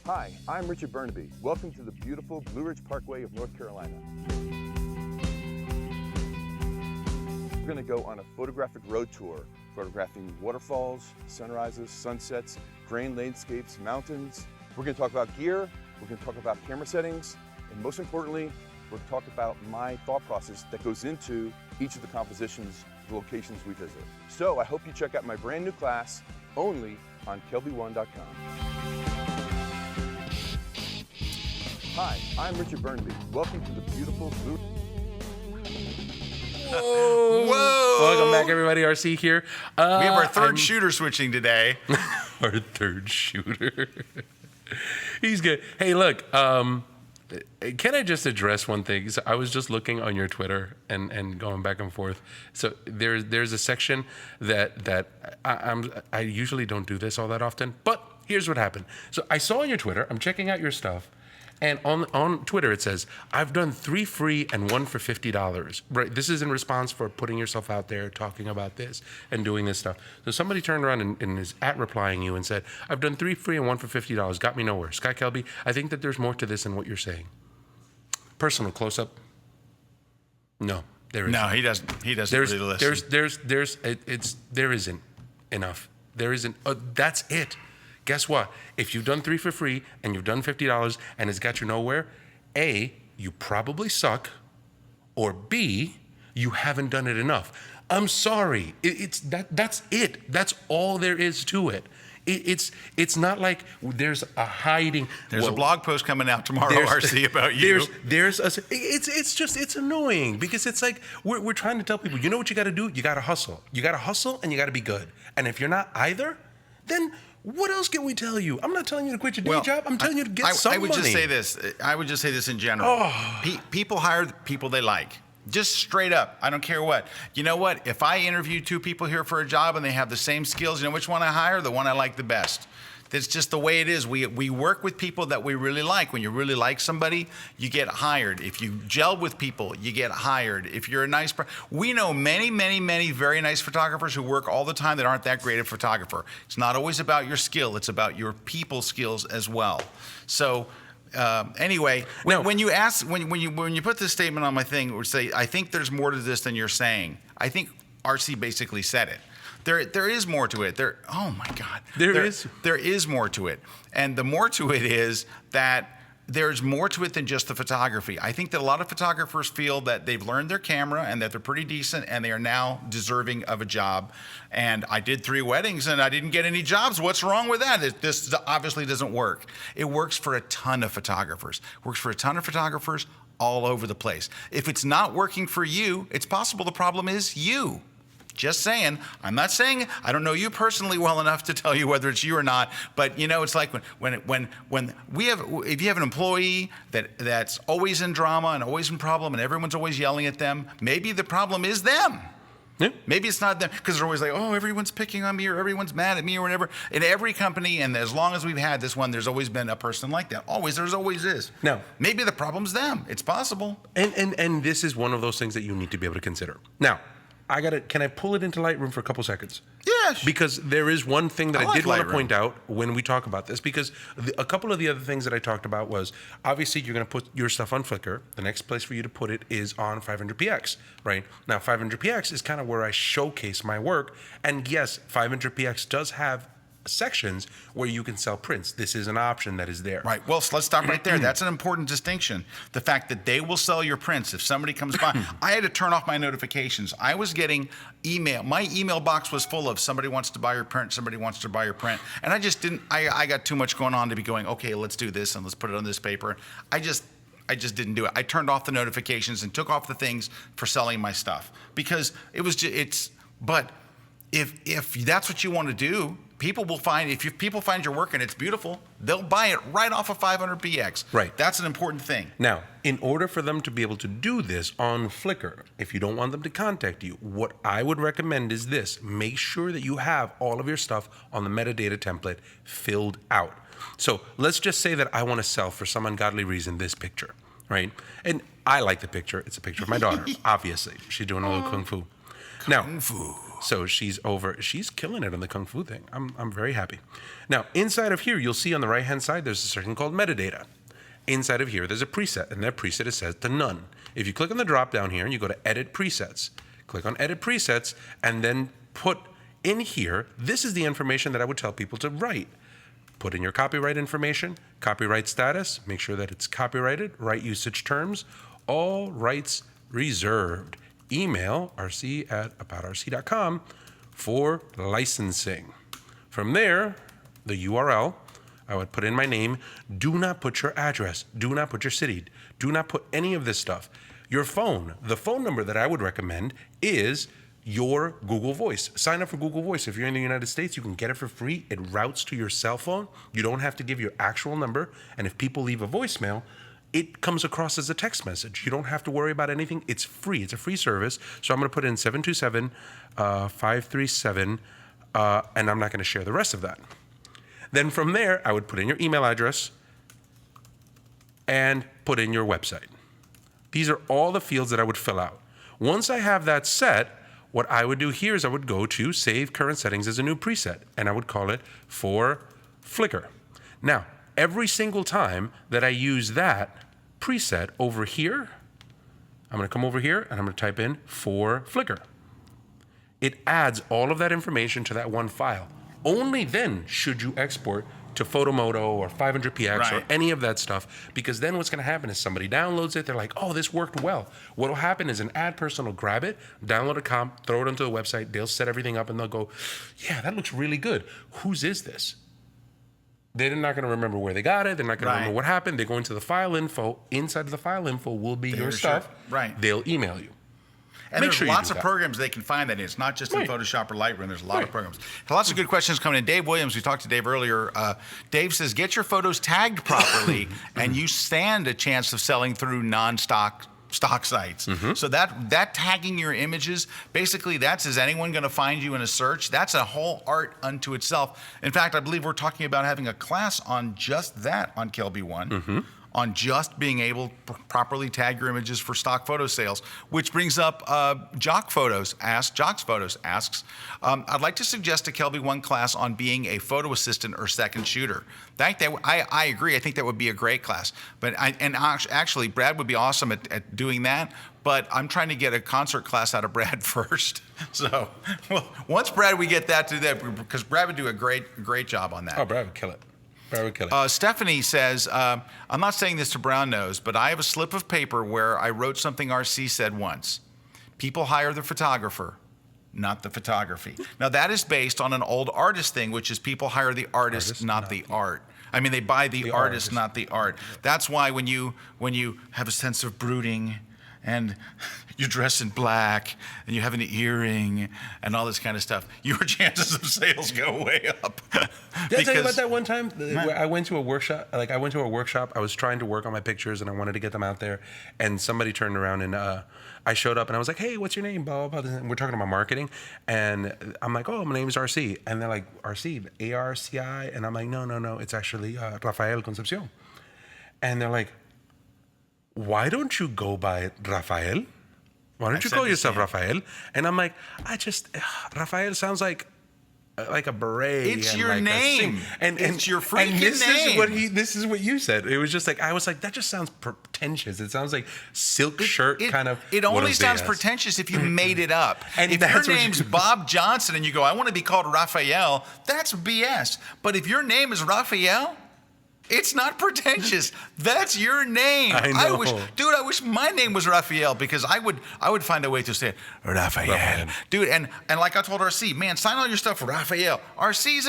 S6: Hi, I'm Richard Burnaby. Welcome to the beautiful Blue Ridge Parkway of North Carolina. We're going to go on a photographic road tour, photographing waterfalls, sunrises, sunsets, grain landscapes, mountains. We're going to talk about gear, we're going to talk about camera settings, and most importantly, we're going to talk about my thought process that goes into each of the compositions, the locations we visit. So I hope you check out my brand new class only on kelby1.com. Hi, I'm Richard Burnaby. Welcome to the beautiful Blue.
S2: Whoa! Welcome back, everybody. RC here.
S1: We have our third shooter switching today.
S2: Our third shooter. He's good. Hey, look. Can I just address one thing? So I was just looking on your Twitter and going back and forth. So there's a section that I usually don't do this all that often, but here's what happened. So I saw on your Twitter. I'm checking out your stuff. And on Twitter, it says, I've done 3 free and 1 for $50. Right? This is in response for putting yourself out there, talking about this and doing this stuff. So somebody turned around and is replying you and said, I've done 3 free and 1 for $50. Got me nowhere. Sky Kelby, I think that there's more to this than what you're saying. Personal close-up? No, there isn't.
S1: No, he doesn't really listen.
S2: There isn't enough. There isn't. That's it. Guess what? If you've done 3 for free and you've done $50 and it's got you nowhere, A, you probably suck, or B, you haven't done it enough. I'm sorry. That's it. That's all there is to it. It's not like there's a hiding.
S1: There's a blog post coming out tomorrow, RC, about you.
S2: It's annoying because it's like we're trying to tell people, you know what you got to do? You got to hustle. You got to hustle and you got to be good. And if you're not either, then what else can we tell you? I'm not telling you to quit your day job. I'm telling you to get some money.
S1: I would just say this in general. People hire the people they like. Just straight up. I don't care what. You know what? If I interview 2 people here for a job and they have the same skills, you know which one I hire? The one I like the best. That's just the way it is. We work with people that we really like. When you really like somebody, you get hired. If you gel with people, you get hired. If you're a nice person. We know many, many, many very nice photographers who work all the time that aren't that great a photographer. It's not always about your skill. It's about your people skills as well. So anyway, when you put this statement on my thing, or say, I think there's more to this than you're saying. I think RC basically said it. There is more to it. Oh my God. There is more to it. And the more to it is that there's more to it than just the photography. I think that a lot of photographers feel that they've learned their camera and that they're pretty decent and they are now deserving of a job. And I did 3 weddings and I didn't get any jobs. What's wrong with that? This obviously doesn't work. It works for a ton of photographers. Works for a ton of photographers all over the place. If it's not working for you, it's possible the problem is you. Just saying. I'm not saying I don't know you personally well enough to tell you whether it's you or not, but you know, it's like when if you have an employee that's always in drama and always in problem and everyone's always yelling at them, maybe the problem is them.
S2: Yeah.
S1: Maybe it's not them, because they're always like, oh, everyone's picking on me or everyone's mad at me or whatever. In every company, and as long as we've had this one, there's always been a person like that. There's always is.
S2: No.
S1: Maybe the problem's them. It's possible.
S2: And this is one of those things that you need to be able to consider. Now, can I pull it into Lightroom for a couple seconds?
S1: Yes.
S2: Because there is one thing that I did want to
S1: Lightroom.
S2: point out when we talk about this, because a couple of the other things that I talked about was, obviously you're going to put your stuff on Flickr. The next place for you to put it is on 500px, right? Now 500px is kind of where I showcase my work. And yes, 500px does have sections where you can sell prints. This is an option that is there.
S1: Right. Well, so let's stop right there. That's an important distinction. The fact that they will sell your prints if somebody comes by. I had to turn off my notifications. I was getting email. My email box was full of somebody wants to buy your print, somebody wants to buy your print. And I just didn't, I got too much going on to be going, okay, let's do this and let's put it on this paper. I just didn't do it. I turned off the notifications and took off the things for selling my stuff because but if that's what you want to do, people will find, if people find your work and it's beautiful, they'll buy it right off of 500px.
S2: Right.
S1: That's an important thing.
S2: Now, in order for them to be able to do this on Flickr, if you don't want them to contact you, what I would recommend is this. Make sure that you have all of your stuff on the metadata template filled out. So let's just say that I want to sell, for some ungodly reason, this picture, right? And I like the picture. It's a picture of my daughter, obviously. She's doing a little kung fu.
S1: Kung fu.
S2: So she's killing it on the kung fu thing. I'm very happy. Now, inside of here, you'll see on the right-hand side, there's a section called metadata. Inside of here, there's a preset, and that preset is set to none. If you click on the drop down here and you go to edit presets, click on edit presets, and then put in here, this is the information that I would tell people to write. Put in your copyright information, copyright status, make sure that it's copyrighted, right usage terms, all rights reserved. Email rc@aboutrc.com for licensing. From there, the URL, I would put in my name. Do not put your address. Do not put your city. Do not put any of this stuff. Your phone, the phone number that I would recommend is your Google Voice. Sign up for Google Voice. If you're in the United States, you can get it for free. It routes to your cell phone. You don't have to give your actual number. And if people leave a voicemail, it comes across as a text message. You don't have to worry about anything. It's free. It's a free service. So I'm going to put in 727-537, and I'm not going to share the rest of that. Then from there, I would put in your email address, and put in your website. These are all the fields that I would fill out. Once I have that set, what I would do here is I would go to Save Current Settings as a new preset, and I would call it for Flickr. Now, every single time that I use that preset over here, I'm going to come over here and I'm going to type in for Flickr. It adds all of that information to that one file. Only then should you export to Photomoto or 500px or any of that stuff, because then what's going to happen is somebody downloads it, they're like, oh, this worked well. What will happen is an ad person will grab it, download a comp, throw it onto the website, they'll set everything up and they'll go, yeah, that looks really good. Whose is this? They're not going to remember where they got it. They're not going to remember what happened. They go into the file info. Inside of the file info will be your stuff.
S1: Right.
S2: They'll email you.
S1: And there's lots of programs they can find that in. It's not just in Photoshop or Lightroom. There's a lot of programs. Lots of good questions coming in. Dave Williams, we talked to Dave earlier. Dave says, get your photos tagged properly, and you stand a chance of selling through non-stock sites. So that tagging your images, basically that's, is anyone going to find you in a search? That's a whole art unto itself. In fact, I believe we're talking about having a class on just that on Kelby One. On just being able to properly tag your images for stock photo sales, which brings up Jock's Photos asks, I'd like to suggest a Kelby One class on being a photo assistant or second shooter. I agree. I think that would be a great class. But actually, Brad would be awesome at doing that. But I'm trying to get a concert class out of Brad first. So once Brad, we get that to that, because Brad would do a great job on that.
S2: Oh, Brad would kill it.
S1: Stephanie says, I'm not saying this to Brown Nose, but I have a slip of paper where I wrote something RC said once. People hire the photographer, not the photography. Now that is based on an old artist thing, which is people hire the artist, not the art. I mean, they buy the artist, not the art. That's why when you have a sense of brooding and you dress in black and you have an earring and all this kind of stuff, your chances of sales go way up.
S2: Did I tell you about that one time? Where I went to a workshop. I was trying to work on my pictures and I wanted to get them out there. And somebody turned around and I showed up and I was like, hey, what's your name? Blah, blah, blah. And we're talking about marketing. And I'm like, oh, my name's RC. And they're like, RC, A-R-C-I? And I'm like, no. It's actually Rafael Concepcion. And they're like, why don't you go by Rafael? Why don't you call yourself Rafael? And I'm like, Rafael sounds like a beret.
S1: It's
S2: and
S1: your
S2: like
S1: name.
S2: And
S1: it's your freaking
S2: name.
S1: name.
S2: This is what you said. It was just like, I was like, that just sounds pretentious. It sounds like silk shirt kind of.
S1: It only sounds pretentious if you made it up. And if your name's Bob Johnson and you go, I want to be called Raphael, that's BS. But if your name is Raphael, it's not pretentious. That's your name.
S2: I know.
S1: I wish my name was Raphael, because I would find a way to say it, Raphael. Dude, and like I told RC, man, sign all your stuff for Raphael. RC's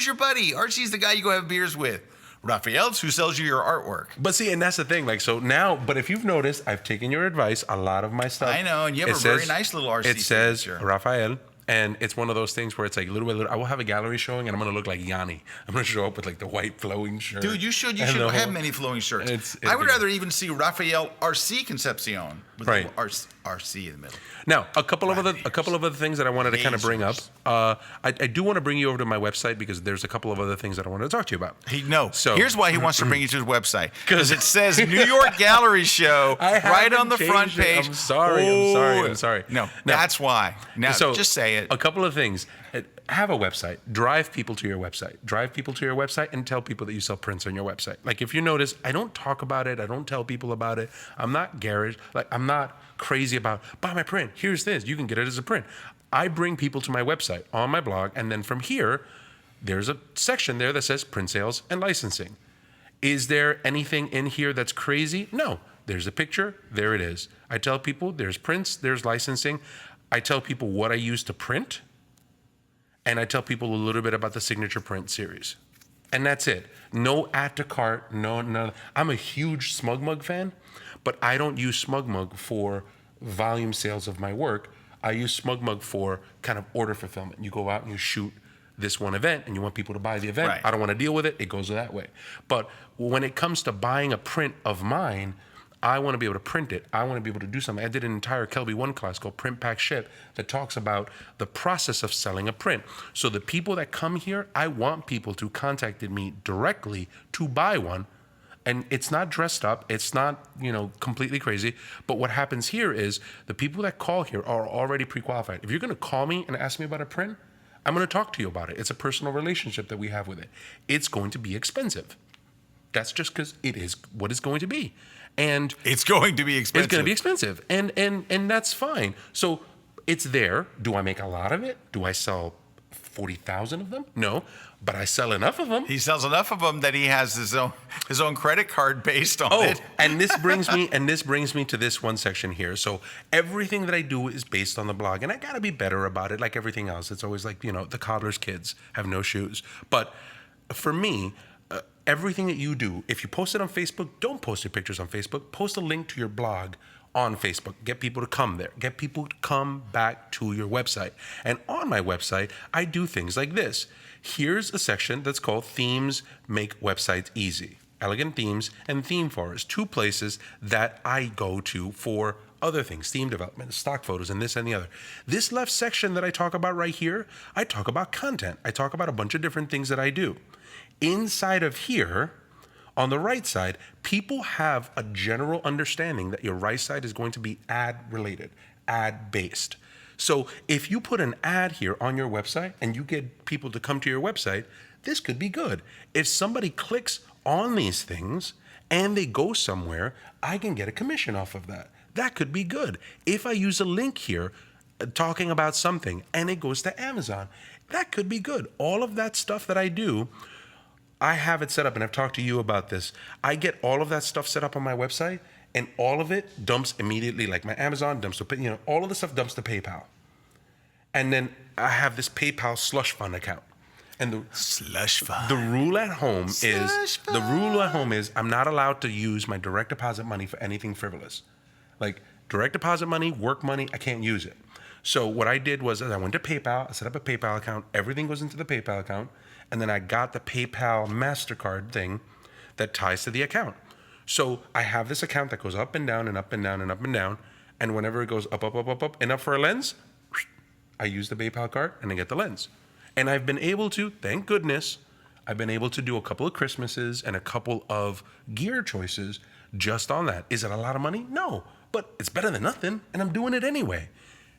S1: your buddy. RC's the guy you go have beers with. Raphael's who sells you your artwork.
S2: But see, and that's the thing. Like, so now, but if you've noticed, I've taken your advice. A lot of my stuff.
S1: I know, and you have a very nice little RC.
S2: It says
S1: signature.
S2: Raphael. And it's one of those things where it's like little by little. I will have a gallery showing, and I'm going to look like Yanni. I'm going to show up with like the white flowing shirt.
S1: Dude, you should have many flowing shirts. I would rather even see Raphael RC Concepcion with RC in the middle.
S2: Now, a couple of other things that I wanted to kind of bring up. I do want to bring you over to my website, because there's a couple of other things that I wanted to talk to you about.
S1: Here's why he wants to bring you to his website, because it says New York Gallery Show right on the front page.
S2: I'm sorry.
S1: No, that's why. Now, just say it.
S2: A couple of things. Have a website. Drive people to your website. And tell people that you sell prints on your website. Like, if you notice, I don't talk about it. I don't tell people about it. I'm not garish. Like, I'm not crazy about, buy my print. Here's this. You can get it as a print. I bring people to my website on my blog. And then from here, there's a section there that says print sales and licensing. Is there anything in here that's crazy? No. There's a picture. There it is. I tell people there's prints, there's licensing. I tell people what I use to print, and I tell people a little bit about the signature print series. And that's it. No add to cart, no. I'm a huge Smug Mug fan, but I don't use Smug Mug for volume sales of my work. I use Smug Mug for kind of order fulfillment. You go out and you shoot this one event and you want people to buy the event. Right. I don't want to deal with it. It goes that way. But when it comes to buying a print of mine, I want to be able to print it. I want to be able to do something. I did an entire Kelby One class called Print, Pack, Ship that talks about the process of selling a print. So the people that come here, I want people to contact me directly to buy one. and it's not dressed up. It's not, completely crazy. But what happens here is the people that call here are already pre-qualified. If you're going to call me and ask me about a print, I'm going to talk to you about it. It's a personal relationship that we have with it. It's going to be expensive. That's just because it is what it's going to be. And
S1: it's going to be expensive.
S2: It's going to be expensive. And that's fine. So it's there. Do I make a lot of it? Do I sell 40,000 of them? No, but I sell enough of them.
S1: He sells enough of them that he has his own credit card based on it.
S2: and this brings me to this one section here. So everything that I do is based on the blog, and I got to be better about it. Like everything else, it's always like, the cobbler's kids have no shoes. But for me, everything that you do, if you post it on Facebook, don't post your pictures on Facebook. Post a link to your blog on Facebook. Get people to come there. Get people to come back to your website. And on my website, I do things like this. Here's a section that's called Themes Make Websites Easy. Elegant Themes and Theme Forest, 2 places that I go to for other things, theme development, stock photos, and this and the other. This left section that I talk about right here, I talk about content. I talk about a bunch of different things that I do. Inside of here, on the right side, people have a general understanding that your right side is going to be ad-related, ad-based. So if you put an ad here on your website and you get people to come to your website, this could be good. If somebody clicks on these things and they go somewhere, I can get a commission off of that. That could be good. If I use a link here talking about something and it goes to Amazon, that could be good. All of that stuff that I do, I have it set up, and I've talked to you about this. I get all of that stuff set up on my website, and all of it dumps immediately, like my Amazon dumps to, all of the stuff dumps to PayPal. And then I have this PayPal slush fund account. And the rule at home is I'm not allowed to use my direct deposit money for anything frivolous. Like direct deposit money, work money, I can't use it. So what I did was I went to PayPal, I set up a PayPal account, everything goes into the PayPal account, and then I got the PayPal MasterCard thing that ties to the account. So I have this account that goes up and down and up and down and up and down, and whenever it goes up, up, up, up, up, and up for a lens, I use the PayPal card and I get the lens. And I've been able to, thank goodness, I've been able to do a couple of Christmases and a couple of gear choices just on that. Is it a lot of money? No, but it's better than nothing, and I'm doing it anyway.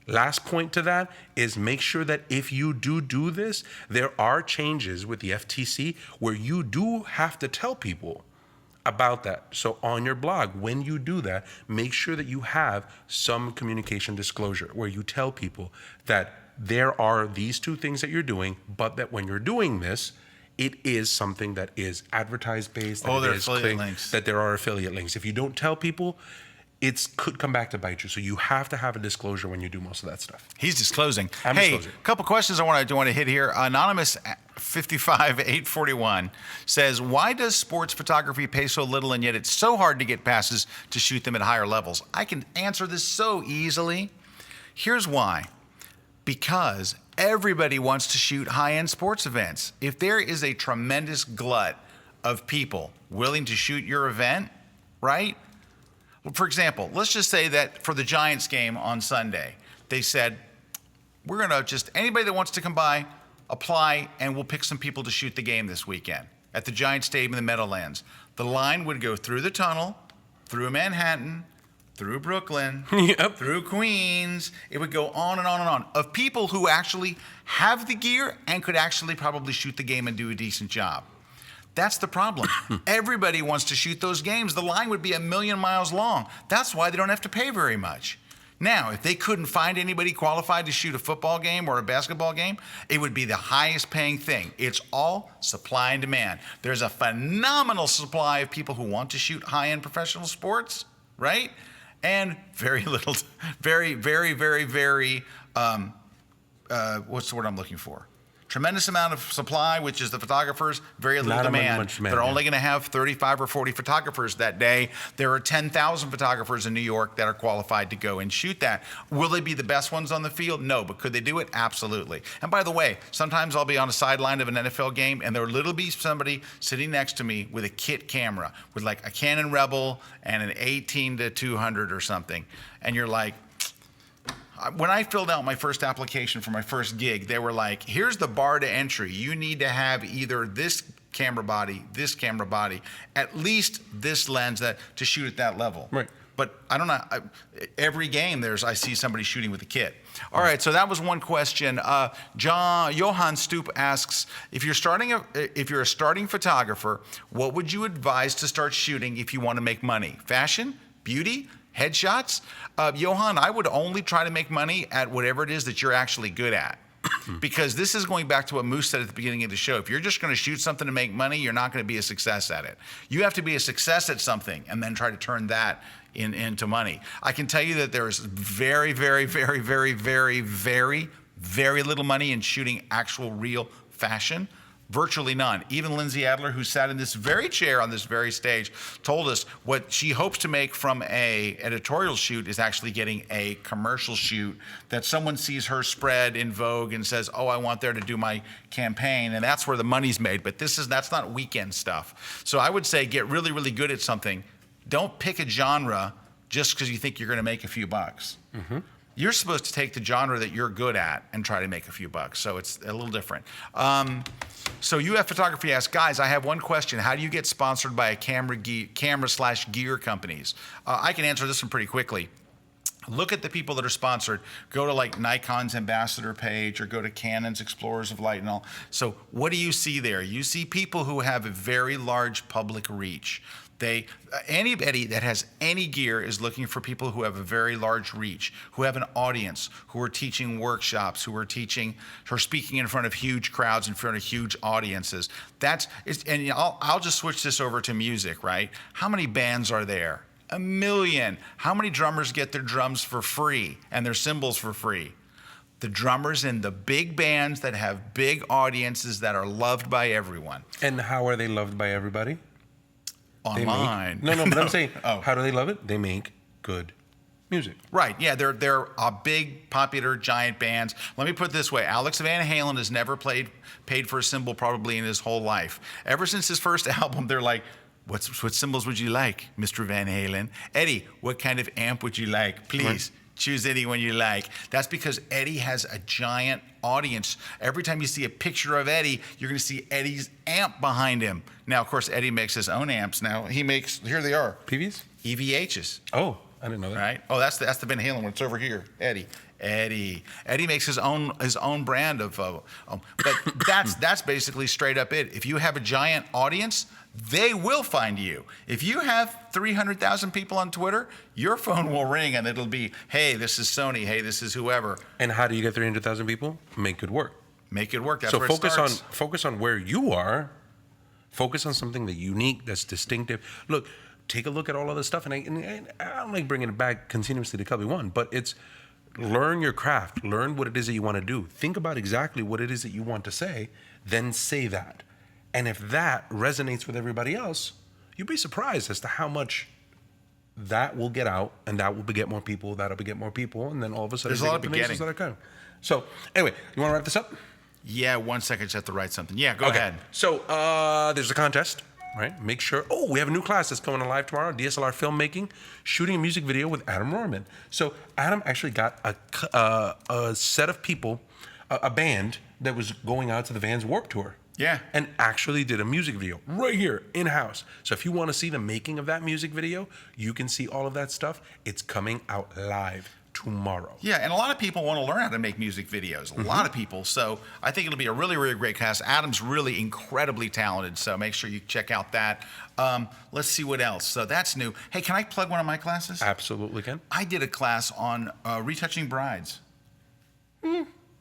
S2: Last point to that is make sure that if you do this, there are changes with the FTC where you do have to tell people about that. So on your blog, when you do that, make sure that you have some communication disclosure where you tell people that there are these 2 things that you're doing, but that when you're doing this, it is something that is advertised based.
S1: There are affiliate links.
S2: That there are affiliate links. If you don't tell people, it could come back to bite you. So you have to have a disclosure when you do most of that stuff.
S1: He's disclosing.
S2: I'm disclosing.
S1: A couple questions I want to hit here. Anonymous 55841 says, why does sports photography pay so little and yet it's so hard to get passes to shoot them at higher levels? I can answer this so easily. Here's why. Because everybody wants to shoot high-end sports events. If there is a tremendous glut of people willing to shoot your event, right? For example, let's just say that for the Giants game on Sunday, they said, we're going to just, anybody that wants to come by, apply, and we'll pick some people to shoot the game this weekend at the Giants Stadium in the Meadowlands. The line would go through the tunnel, through Manhattan, through Brooklyn, through Queens. It would go on and on and on of people who actually have the gear and could actually probably shoot the game and do a decent job. That's the problem. Everybody wants to shoot those games. The line would be 1,000,000 miles long. That's why they don't have to pay very much. Now, if they couldn't find anybody qualified to shoot a football game or a basketball game, it would be the highest paying thing. It's all supply and demand. There's a phenomenal supply of people who want to shoot high-end professional sports, right? And very little, very, very, very, very, what's the word I'm looking for? Tremendous amount of supply, which is the photographers, very little demand. They're only going to have 35 or 40 photographers that day. There are 10,000 photographers in New York that are qualified to go and shoot that. Will they be the best ones on the field? No, but could they do it? Absolutely. And by the way, sometimes I'll be on a sideline of an NFL game and there'll literally be somebody sitting next to me with a kit camera with like a Canon Rebel and an 18-200 or something. And you're like, when I filled out my first application for my first gig, they were like, here's the bar to entry. You need to have either this camera body, at least this lens to shoot at that level.
S2: Right.
S1: But I don't know. Every game I see somebody shooting with a kit. All right, so that was one question. Johan Stoop asks, if you're a starting photographer, what would you advise to start shooting if you want to make money? Fashion, beauty, headshots? Johan, I would only try to make money at whatever it is that you're actually good at. Because this is going back to what Moose said at the beginning of the show. If you're just going to shoot something to make money, you're not going to be a success at it. You have to be a success at something and then try to turn that into money. I can tell you that there's very, very, very, very, very, very, very little money in shooting actual real fashion. Virtually none. Even Lindsay Adler, who sat in this very chair on this very stage, told us what she hopes to make from a editorial shoot is actually getting a commercial shoot that someone sees her spread in Vogue and says, oh, I want there to do my campaign, and that's where the money's made. But that's not weekend stuff. So I would say get really, really good at something. Don't pick a genre just because you think you're going to make a few bucks. Mm-hmm. You're supposed to take the genre that you're good at and try to make a few bucks. So it's a little different. So UF Photography asks, guys, I have one question. How do you get sponsored by a camera/gear companies? I can answer this one pretty quickly. Look at the people that are sponsored. Go to like Nikon's ambassador page or go to Canon's Explorers of Light and all. So what do you see there? You see people who have a very large public reach. Anybody that has any gear is looking for people who have a very large reach, who have an audience, who are teaching workshops, who are speaking in front of huge crowds, in front of huge audiences. And I'll just switch this over to music, right? How many bands are there? 1 million. How many drummers get their drums for free and their cymbals for free? The drummers in the big bands that have big audiences that are loved by everyone.
S2: And how are they loved by everybody?
S1: Online.
S2: But I'm saying, how do they love it? They make good music.
S1: Right, yeah, they're big, popular, giant bands. Let me put it this way. Alex Van Halen has never paid for a cymbal probably in his whole life. Ever since his first album, they're like, what cymbals would you like, Mr. Van Halen? Eddie, what kind of amp would you like? Please. Choose any one you like. That's because Eddie has a giant audience. Every time you see a picture of Eddie, you're going to see Eddie's amp behind him. Now, of course, Eddie makes his own amps now. Here they are.
S2: PVs?
S1: EVHs.
S2: Oh, I didn't know that.
S1: Right? Oh, that's the Van Halen one. It's over here. Eddie makes his own brand of, but that's basically straight up it. If you have a giant audience, they will find you. If you have 300,000 people on Twitter, your phone will ring and it'll be, hey, this is Sony. Hey, this is whoever.
S2: And how do you get 300,000 people? Make good work.
S1: Make it work. That's
S2: so
S1: where it starts.
S2: Focus on where you are. Focus on something that's unique, that's distinctive. Look, take a look at all of this stuff. And I don't like bringing it back continuously to Cubby One, but it's learn your craft. Learn what it is that you want to do. Think about exactly what it is that you want to say, then say that. And if that resonates with everybody else, you'll be surprised as to how much that will get out, and that will beget more people, that'll beget more people, and then all of a sudden
S1: there's a lot of begetting.
S2: That are coming. So anyway, you want to wrap this up?
S1: Yeah, 1 second, just have to write something. Yeah, go ahead.
S2: So there's a contest, right? Make sure. Oh, we have a new class that's going on live tomorrow, DSLR filmmaking, shooting a music video with Adam Rohrman. So Adam actually got a set of people, a band that was going out to the Vans Warped Tour.
S1: Yeah.
S2: And actually did a music video right here in-house. So if you want to see the making of that music video, you can see all of that stuff. It's coming out live tomorrow.
S1: Yeah, and a lot of people want to learn how to make music videos. A lot of people. So I think it'll be a really, really great class. Adam's really incredibly talented, so make sure you check out that. Let's see what else. So that's new. Hey, can I plug one of my classes?
S2: Absolutely can.
S1: I did a class on retouching brides.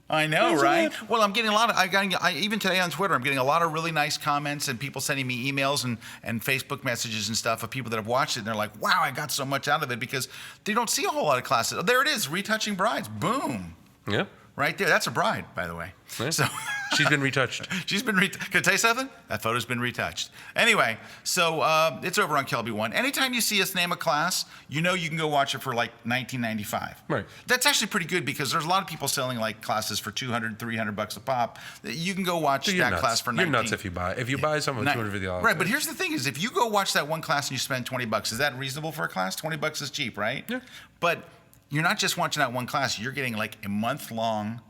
S1: I know, right? Well, I'm getting a lot of, even today on Twitter, I'm getting a lot of really nice comments and people sending me emails and Facebook messages and stuff of people that have watched it. And they're like, wow, I got so much out of it because they don't see a whole lot of classes. Oh, there it is, retouching brides. Boom.
S2: Yeah.
S1: Right there. That's a bride, by the way.
S2: Yeah.
S1: So
S2: she's been retouched.
S1: Can I tell you something? That photo's been retouched. Anyway, so it's over on Kelby One. Anytime you see us name a class, you know you can go watch it for like $19.95.
S2: Right.
S1: That's actually pretty good because there's a lot of people selling like classes for $200, $300 a pop. You can go watch that class for $19.
S2: You're nuts if you buy something with $250.
S1: Right, but here's the thing: is if you go watch that one class and you spend $20, is that reasonable for a class? $20 is cheap, right?
S2: Yeah.
S1: But you're not just watching that one class. You're getting like a month-long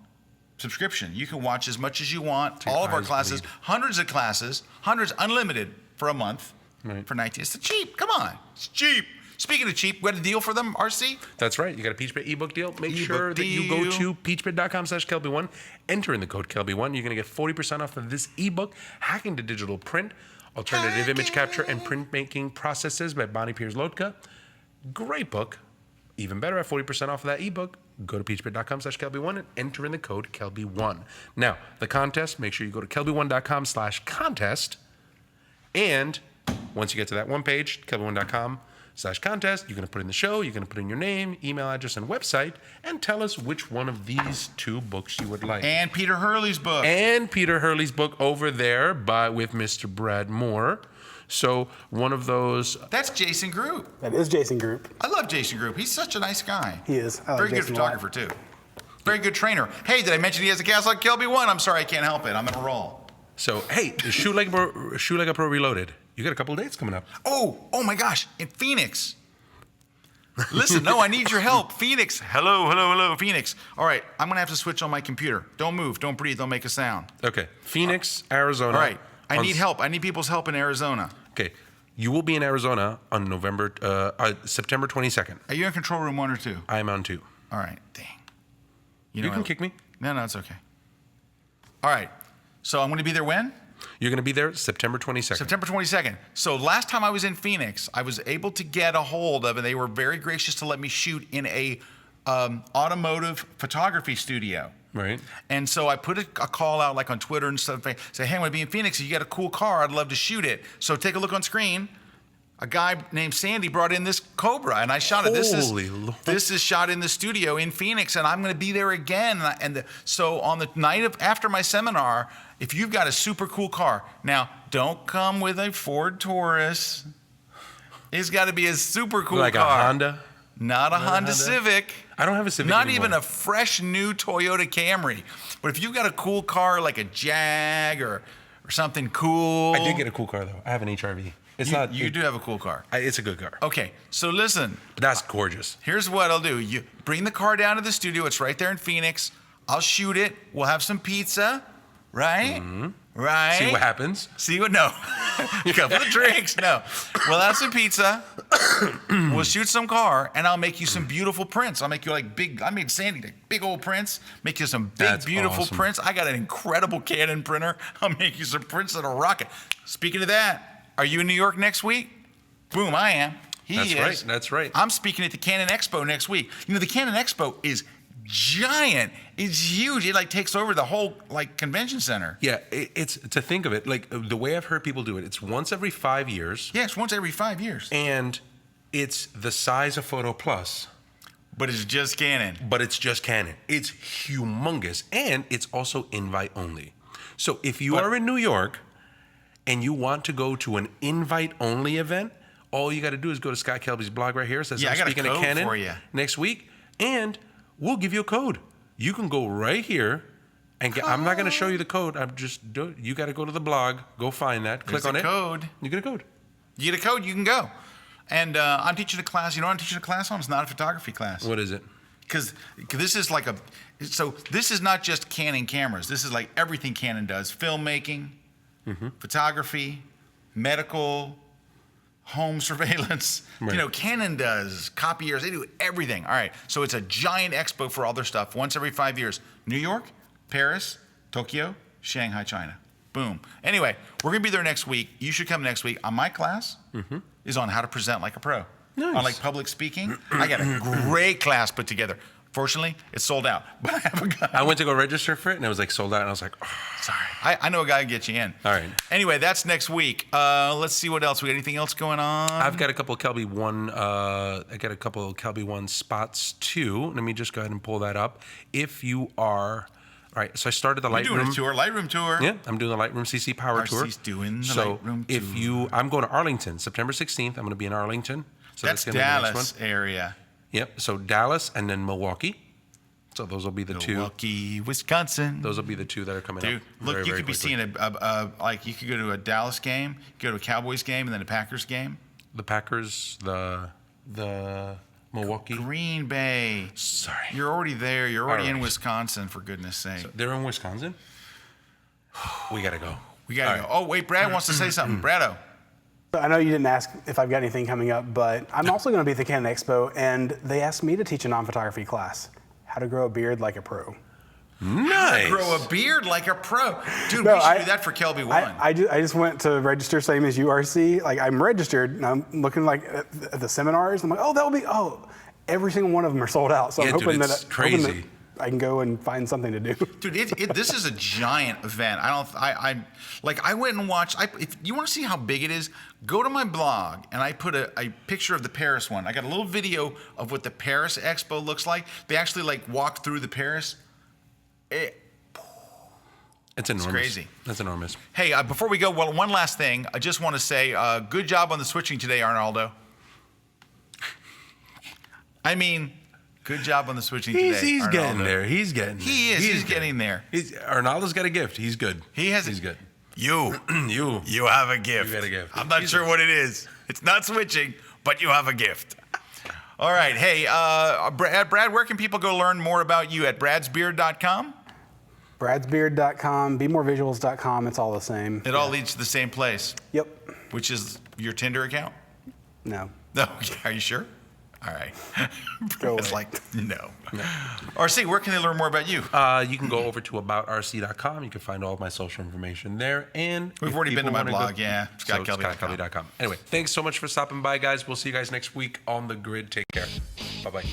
S1: subscription. You can watch as much as you want.
S2: Your
S1: All of our
S2: eyes
S1: classes,
S2: bleed.
S1: hundreds of classes, hundreds unlimited for a month.
S2: Right.
S1: For 19. It's cheap. Come on. It's cheap. Speaking of cheap, we got a deal for them, RC?
S2: That's right. You got a PeachBit ebook deal. Make
S1: Ebook
S2: sure that you go
S1: deal.
S2: to peachbit.com/Kelby1. Enter in the code Kelby1. You're going to get 40% off of this ebook, Hacking to Digital Print, Alternative Image Capture and Printmaking Processes by Bonnie Piers-Lotka. Great book. Even better, at 40% off of that ebook, go to peachbit.com/Kelby1 and enter in the code Kelby1. Now, the contest, make sure you go to kelby1.com/contest. And once you get to that one page, kelby1.com/contest, you're going to put in the show, you're going to put in your name, email address, and website, and tell us which one of these 2 books you would like.
S1: And Peter Hurley's book.
S2: And Peter Hurley's book over there with Mr. Brad Moore. So one of those.
S1: That's Jason Group.
S3: That is Jason Group.
S1: I love Jason Group. He's such a nice guy.
S3: He is. I like
S1: Very good
S3: Jason a lot.
S1: photographer, too. Very good trainer. Hey, did I mention he has a cast like Kelby1? I'm sorry, I can't help it. I'm on a roll.
S2: So, hey, Shoe Leg Up Pro Reloaded. You got a couple of dates coming up.
S1: Oh my gosh, in Phoenix. Listen, no, I need your help. Phoenix. Hello, Phoenix. All right, I'm going to have to switch on my computer. Don't move, don't breathe, don't make a sound.
S2: Okay. Phoenix, Arizona.
S1: All right, I need help. I need people's help in Arizona.
S2: Okay. You will be in Arizona on September 22nd.
S1: Are you in control room 1 or 2?
S2: I am on 2.
S1: All right, dang.
S2: You can kick me.
S1: No, it's okay. All right, so I'm going to be there when?
S2: You're going to be there September 22nd.
S1: September 22nd. So last time I was in Phoenix, I was able to get a hold of, and they were very gracious to let me shoot in a automotive photography studio.
S2: Right.
S1: And so I put a call out like on Twitter and stuff. Say, hey, I'm going to be in Phoenix. You got a cool car. I'd love to shoot it. So take a look on screen. A guy named Sandy brought in this Cobra, and I shot it.
S2: Holy Lord.
S1: This is shot in the studio in Phoenix, and I'm going to be there again. So on the night after my seminar, if you've got a super cool car, now don't come with a Ford Taurus. It's got to be a super cool
S2: Like
S1: car.
S2: a Honda?
S1: Not a Honda
S2: Honda?
S1: Civic.
S2: I don't have a Civic
S1: Not
S2: anymore.
S1: even a fresh new Toyota Camry. But if you've got a cool car like a Jag or something cool.
S2: I did get a cool car, though. I have an HRV. It's not.
S1: You do have a cool car.
S2: It's a good car.
S1: Okay, so listen.
S2: That's gorgeous.
S1: Here's what I'll do. You bring the car down to the studio. It's right there in Phoenix. I'll shoot it. We'll have some pizza, right? Mm-hmm. Right.
S2: See what happens.
S1: See what? No. A couple of drinks. No. We'll have some pizza. We'll shoot some car, and I'll make you some beautiful prints. I'll make you like big. I made Sandy like big old prints. Make you some big,
S2: That's
S1: beautiful
S2: awesome.
S1: prints. I got an incredible Canon printer. I'll make you some prints that'll rock it. Speaking of that, are you in New York next week? Boom, I am. He
S2: That's
S1: is.
S2: right. That's right.
S1: I'm speaking at the Canon Expo next week. You know, the Canon Expo is giant. It's huge. It like takes over the whole like convention center.
S2: Yeah, it's to think of it like the way I've heard people do it. It's once every 5 years,
S1: Yeah, it's once every 5 years.
S2: and it's the size of Photo Plus,
S1: But it's just Canon.
S2: but it's just Canon. It's humongous, and it's also invite only. So if you are in New York and you want to go to an invite only event, all you got to do is go to Scott Kelby's blog right here. It says
S1: Yeah,
S2: I'm
S1: I got a
S2: speaking at
S1: code
S2: Canon
S1: for you.
S2: next week, and we'll give you a code. You can go right here and get, I'm not going to show you the code. I'm just you got to go to the blog, go find that, click
S1: There's
S2: on
S1: a
S2: it.
S1: code.
S2: You get a code.
S1: You get a code, you can go. And I'm teaching a class. You know what I'm teaching a class on? It's not a photography class.
S2: What is it?
S1: Because this is like so this is not just Canon cameras. This is like everything Canon does. Filmmaking, photography, medical, home surveillance.
S2: Right.
S1: You know, Canon does copiers. They do everything. All right. So it's a giant expo for all their stuff once every 5 years. New York, Paris, Tokyo, Shanghai, China. Boom. Anyway, we're going to be there next week. You should come next week. My class is on how to present like a pro.
S2: Nice.
S1: On like public speaking. I got a great class put together. Fortunately, it's sold out. But I have a guy.
S2: I went to go register for it, and it was like sold out, and I was like, oh.
S1: Sorry. I know a guy who can get you in.
S2: All right.
S1: Anyway, that's next week. Let's see what else. We got anything else going on?
S2: I've got a couple of Kelby One. I got a couple of Kelby One spots too. Let me just go ahead and pull that up. If you are, all right. So I started the
S1: You're doing
S2: Lightroom
S1: a tour, Lightroom tour.
S2: Yeah, I'm doing the Lightroom CC Power Tour.
S1: RC's doing the
S2: so
S1: Lightroom
S2: if
S1: tour.
S2: you, I'm going to Arlington, September 16th. I'm going to be in Arlington. So
S1: That's
S2: gonna be the next
S1: Dallas
S2: one.
S1: area.
S2: Yep. So Dallas and then Milwaukee. So those will be the two.
S1: Milwaukee, Wisconsin.
S2: Those will be the two that are coming
S1: Dude,
S2: up.
S1: look,
S2: very,
S1: you
S2: very
S1: could be
S2: quickly.
S1: seeing like you could go to a Dallas game, go to a Cowboys game, and then a Packers game.
S2: The Packers, the Milwaukee.
S1: Green Bay.
S2: Sorry.
S1: You're already there. You're already
S2: All
S1: in
S2: right.
S1: Wisconsin, for goodness sake.
S2: They're in Wisconsin? We got to go.
S1: We got to go. Oh, wait, Brad wants to say something. Brado.
S3: I know you didn't ask if I've got anything coming up, but I'm also going to be at the Canon Expo, and they asked me to teach a non-photography class, how to grow a beard like a pro.
S2: Nice.
S1: Grow a beard like a pro. Dude,
S3: No,
S1: we should
S3: I-
S1: do that for Kelby 1.
S3: I just went to register, same as URC. Like, I'm registered, and I'm looking like at the seminars. I'm like, oh, that will be, every single one of them are sold out. So
S2: Yeah,
S3: I'm
S2: dude,
S3: hoping
S2: it's
S3: that
S2: crazy.
S3: I can go and find something to do.
S1: Dude, this is a giant event. I went and watched. If you want to see how big it is, go to my blog, and I put a picture of the Paris one. I got a little video of what the Paris Expo looks like. They actually like walked through the Paris.
S2: It's enormous.
S1: crazy.
S2: That's enormous.
S1: Hey, before we go, well, one last thing. I just want to say, good job on the switching today, Arnaldo. I mean, good job on the switching today.
S2: He's getting
S1: Arnaldo.
S2: there. He's getting there.
S1: He is. He's
S2: good.
S1: getting there.
S2: Arnaldo's got a gift. He's good.
S1: He's
S2: good.
S1: You
S2: You.
S1: have a gift.
S2: You got a gift.
S1: I'm not sure what it is. It's not switching, but you have a gift. All right. Hey, Brad, where can people go learn more about you? At bradsbeard.com?
S3: Bradsbeard.com, BeMoreVisuals.com, it's all the same.
S1: It all leads to the same place,
S3: Yep.
S1: which is your Tinder account?
S3: No.
S1: No. Are you sure? All right.
S3: Go
S1: It's
S3: away.
S1: like, no. RC, where can they learn more about you?
S2: You can go over to aboutrc.com. You can find all of my social information there. And
S1: We've
S2: if
S1: already been to
S2: people
S1: my
S2: wanna
S1: blog,
S2: go-
S1: yeah,
S2: So
S1: ScottKelby.com.
S2: ScottKelby.com. Anyway, thanks so much for stopping by, guys. We'll see you guys next week on The Grid. Take care. Bye-bye.